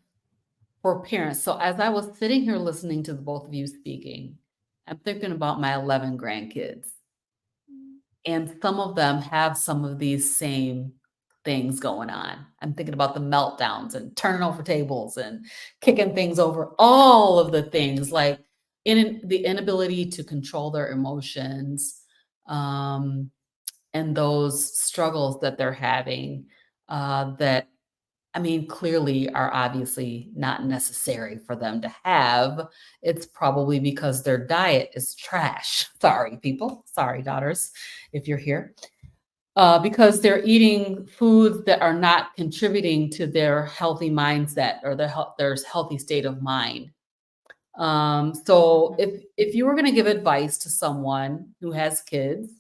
for parents? So as I was sitting here listening to the both of you speaking, I'm thinking about my 11 grandkids. And some of them have some of these same things going on. I'm thinking about the meltdowns and turning over tables and kicking things over, all of the things, like the inability to control their emotions, and those struggles that they're having, that, I mean, clearly are obviously not necessary for them to have. It's probably because their diet is trash. Sorry, people. Sorry, daughters, if you're here. Because they're eating foods that are not contributing to their healthy mindset or their healthy state of mind. So if you were going to give advice to someone who has kids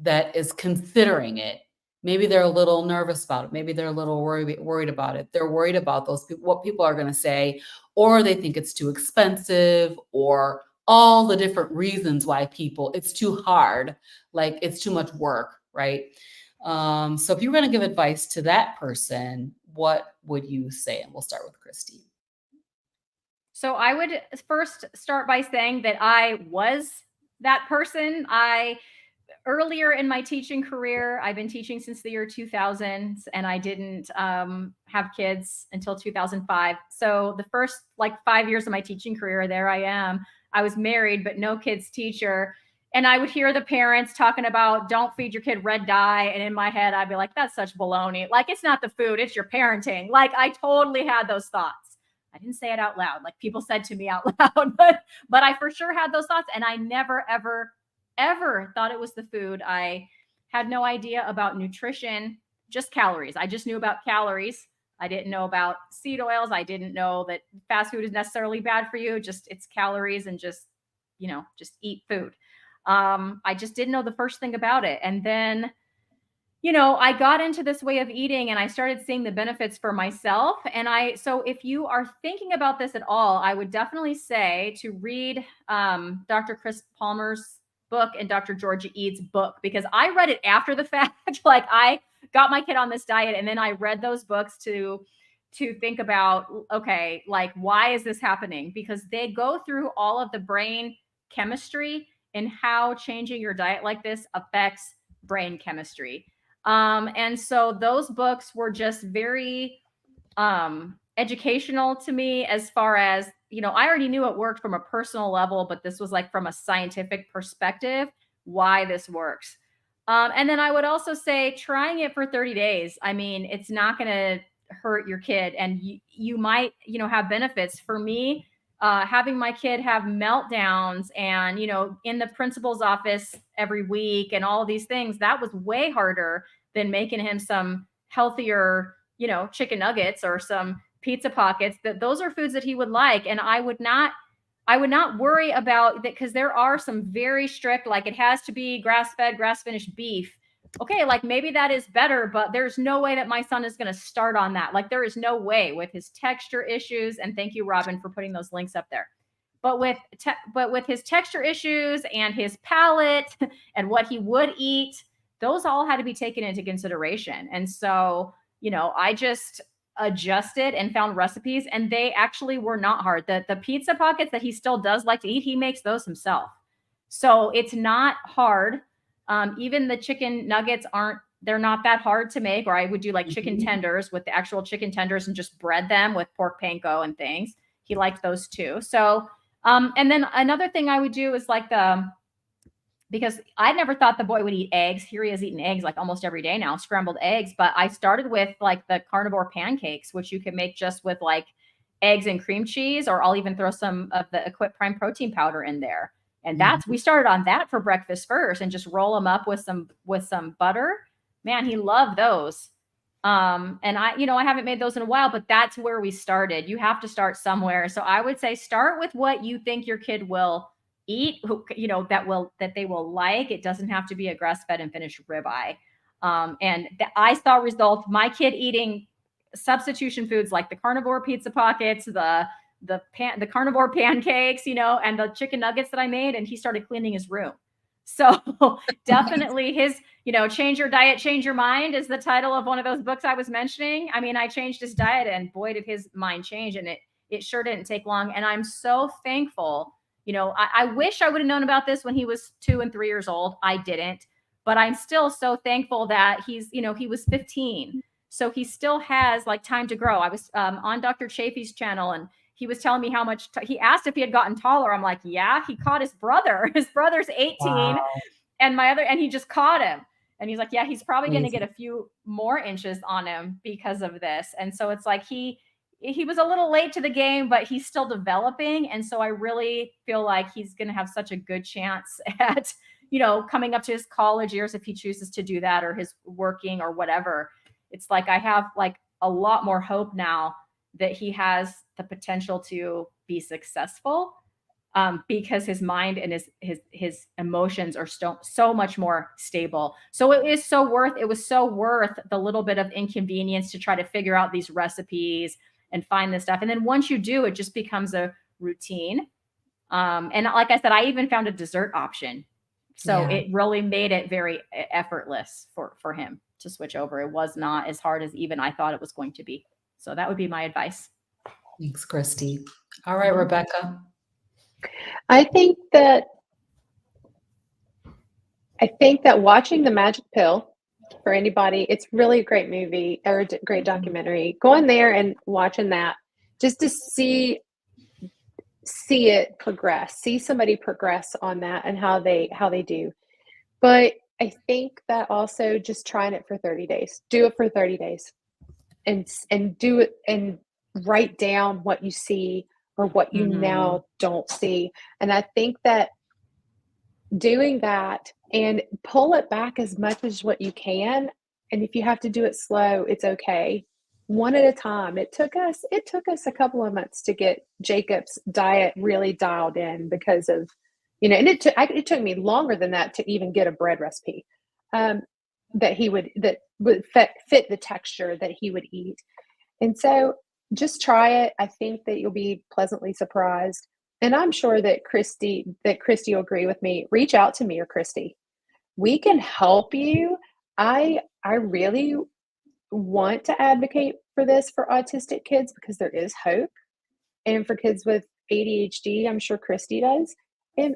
that is considering it, maybe they're a little nervous about it. Maybe they're a little worried about it. They're worried about those people, what people are going to say, or they think it's too expensive, or all the different reasons why it's too hard, like it's too much work, right? So if you were going to give advice to that person, what would you say? And we'll start with Cristie. So I would first start by saying that I was that person. Earlier in my teaching career, I've been teaching since the year 2000, and I didn't have kids until 2005. So the first 5 years of my teaching career, there I am. I was married, but no kids teacher. And I would hear the parents talking about don't feed your kid red dye. And in my head, I'd be like, that's such baloney. Like, it's not the food, it's your parenting. Like, I totally had those thoughts. I didn't say it out loud. Like, people said to me out loud, but I for sure had those thoughts. And I never, ever thought it was the food. I had no idea about nutrition, just calories. I just knew about calories. I didn't know about seed oils. I didn't know that fast food is necessarily bad for you. Just it's calories and just eat food. I just didn't know the first thing about it. And then, I got into this way of eating and I started seeing the benefits for myself. So if you are thinking about this at all, I would definitely say to read Dr. Chris Palmer's book and Dr. Georgia Ead's book, because I read it after the fact. Like, I got my kid on this diet and then I read those books to think about, okay, like, why is this happening? Because they go through all of the brain chemistry and how changing your diet like this affects brain chemistry. And so those books were just very educational to me, as far as, I already knew it worked from a personal level, but this was like from a scientific perspective, why this works. And then I would also say trying it for 30 days. I mean, it's not going to hurt your kid, and you might, have benefits. For me, having my kid have meltdowns and, in the principal's office every week and all of these things, that was way harder than making him some healthier, chicken nuggets or some pizza pockets. Those are foods that he would like. And I would not worry about that, because there are some very strict, like, it has to be grass-fed, grass-finished beef. Okay, like, maybe that is better, but there's no way that my son is going to start on that. Like, there is no way, with his texture issues. And thank you, Robyn, for putting those links up there. But with his texture issues and his palate and what he would eat, those all had to be taken into consideration. And so, I just adjusted and found recipes, and they actually were not hard. The pizza pockets that he still does like to eat, he makes those himself. So it's not hard. Even the chicken nuggets they're not that hard to make. Or I would do like chicken tenders with the actual chicken tenders and just bread them with pork panko and things. He liked those too. So, and then another thing I would do is like because I never thought the boy would eat eggs. Here he is eating eggs like almost every day now, scrambled eggs. But I started with like the carnivore pancakes, which you can make just with like eggs and cream cheese, or I'll even throw some of the Equip Prime protein powder in there. And we started on that for breakfast first, and just roll them up with some butter. Man, he loved those. And I haven't made those in a while, but that's where we started. You have to start somewhere. So I would say start with what you think your kid will eat, that they will like. It doesn't have to be a grass-fed and finished ribeye. I saw results. My kid eating substitution foods like the carnivore pizza pockets, the carnivore pancakes, and the chicken nuggets that I made, and he started cleaning his room. So definitely his, Change Your Diet, Change Your Mind is the title of one of those books I was mentioning. I mean, I changed his diet, and boy, did his mind change, and it sure didn't take long. And I'm so thankful. I wish I would have known about this when he was 2 and 3 years old. I didn't, but I'm still so thankful that he was 15. So he still has like time to grow. I was on Dr. Chafee's channel, and he was telling me how much he asked if he had gotten taller. I'm like, yeah, he caught his brother. His brother's 18 Wow. and he just caught him. And he's like, yeah, he's probably going to get a few more inches on him because of this. And so it's like, he was a little late to the game, but he's still developing. And so I really feel like he's going to have such a good chance at, coming up to his college years, if he chooses to do that, or his working or whatever. It's like, I have like a lot more hope now that he has the potential to be successful, because his mind and his emotions are so much more stable. So it was so worth the little bit of inconvenience to try to figure out these recipes and find this stuff. And then once you do, it just becomes a routine. And like I said, I even found a dessert option. So it really made it very effortless for him to switch over. It was not as hard as even I thought it was going to be. So that would be my advice. Thanks, Cristie. All right, Rebekah. I think that watching The Magic Pill, for anybody, it's really a great movie or a great documentary. Going there and watching that just to see it progress, see somebody progress on that and how they do. But I think that also just trying it for 30 days. Do it for 30 days and do it and write down what you see or what you now don't see. And I think that doing that and pull it back as much as what you can. And if you have to do it slow, it's okay. One at a time. It took us a couple of months to get Jacob's diet really dialed in because of, and it took me longer than that to even get a bread recipe that would fit the texture that he would eat. And so just try it. I think that you'll be pleasantly surprised. And I'm sure that Cristie will agree with me. Reach out to me or Cristie. We can help you. I really want to advocate for this for autistic kids because there is hope. And for kids with ADHD, I'm sure Cristie does. And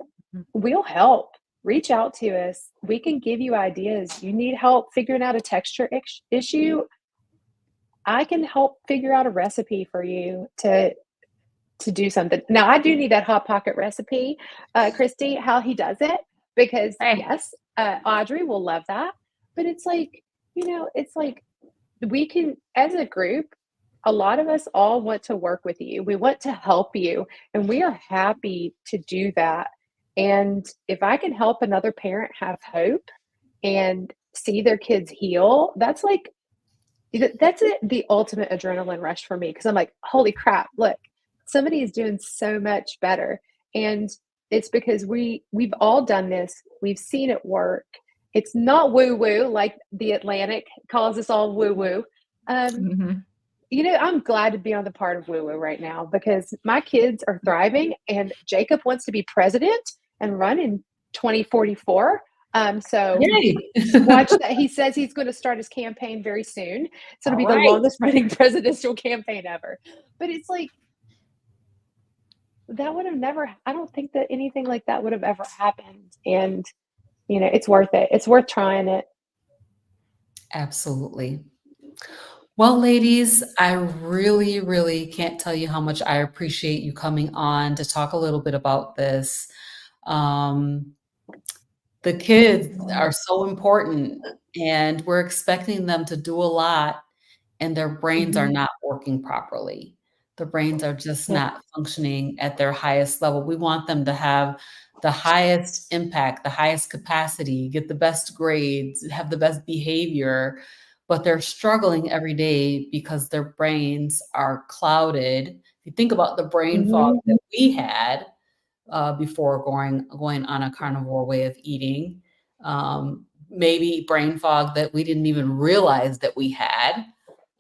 we'll help. Reach out to us. We can give you ideas. You need help figuring out a texture issue. I can help figure out a recipe for you to do something. Now, I do need that Hot Pocket recipe, Cristie, how he does it, because yes, Audrey will love that. But it's like, we can, as a group, a lot of us all want to work with you. We want to help you, and we are happy to do that. And if I can help another parent have hope and see their kids heal, that's the ultimate adrenaline rush for me, because I'm like, holy crap, look, somebody is doing so much better. And it's because we've all done this. We've seen it work. It's not woo-woo like the Atlantic calls us all woo-woo. I'm glad to be on the part of woo-woo right now because my kids are thriving and Jacob wants to be president and run in 2044. So watch that. He says he's going to start his campaign very soon. So it'll be the longest running presidential campaign ever. But it's like, that would have never, I don't think that anything like that would have ever happened. And, it's worth it. It's worth trying it. Absolutely. Well, ladies, I really, really can't tell you how much I appreciate you coming on to talk a little bit about this. The kids are so important and we're expecting them to do a lot and their brains are not working properly. The brains are just not functioning at their highest level. We want them to have the highest impact, the highest capacity, get the best grades, have the best behavior, but they're struggling every day because their brains are clouded. If you think about the brain fog that we had before going on a carnivore way of eating, maybe brain fog that we didn't even realize that we had.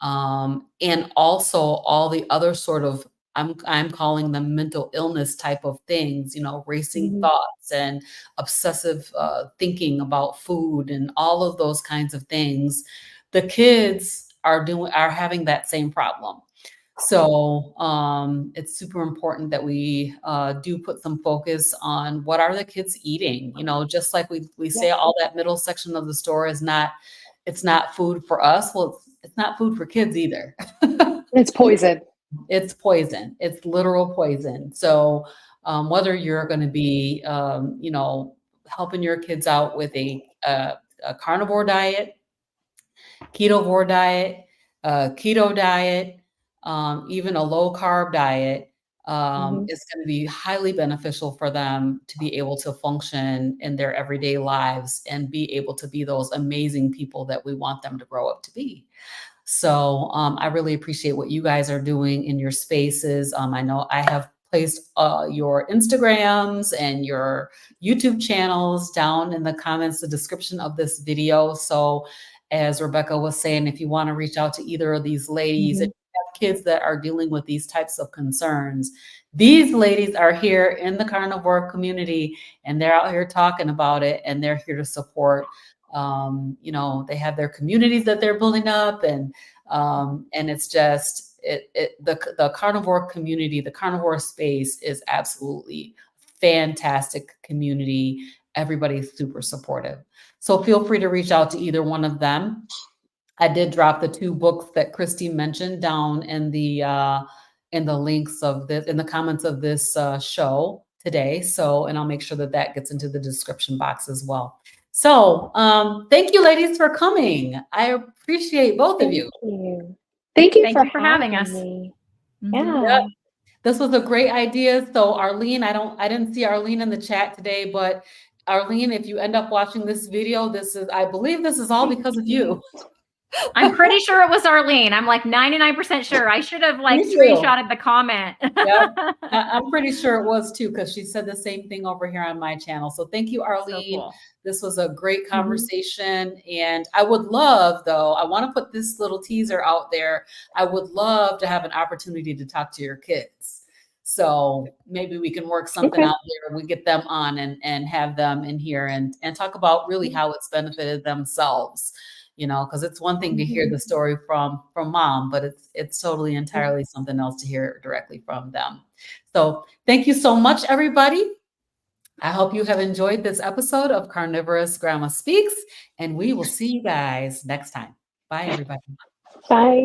And also all the other sort of, I'm calling them mental illness type of things, racing thoughts and obsessive thinking about food and all of those kinds of things. The kids are having that same problem. So it's super important that we do put some focus on what are the kids eating, just like we say all that middle section of the store it's not food for us. Well, it's not food for kids either. It's poison. It's poison. It's literal poison. So whether you're going to be, helping your kids out with a carnivore diet, ketovore diet, keto diet, even a low carb diet, is going to be highly beneficial for them to be able to function in their everyday lives and be able to be those amazing people that we want them to grow up to be. So I really appreciate what you guys are doing in your spaces. I know I have placed your Instagrams and your YouTube channels down in the comments, the description of this video. So as Rebekah was saying, if you want to reach out to either of these ladies, if you have kids that are dealing with these types of concerns, these ladies are here in the carnivore community and they're out here talking about it and they're here to support. They have their communities that they're building up and it's just, the carnivore community, the carnivore space is absolutely fantastic community. Everybody's super supportive. So feel free to reach out to either one of them. I did drop the 2 books that Cristie mentioned down in the links of this, in the comments of this show today. So, and I'll make sure that that gets into the description box as well. So, thank you, ladies, for coming. I appreciate both of you. Thank you for having us. Me. Mm-hmm. Yeah. Yep. This was a great idea. So Arlene, I didn't see Arlene in the chat today, but Arlene, if you end up watching this video, I believe this is all because of you. I'm pretty sure it was Arlene. I'm like 99% sure. I should have like screenshotted the comment. Yep. I'm pretty sure it was too, because she said the same thing over here on my channel. So thank you, Arlene. So cool. This was a great conversation. And I would love, though, I want to put this little teaser out there. I would love to have an opportunity to talk to your kids. So maybe we can work something out there. We get them on and have them in here and talk about really how it's benefited themselves. You know, because it's one thing to hear the story from mom, but it's totally entirely something else to hear directly from them. So thank you so much, everybody. I hope you have enjoyed this episode of CarnivorousGrama Speaks, and we will see you guys next time. Bye, everybody. Bye.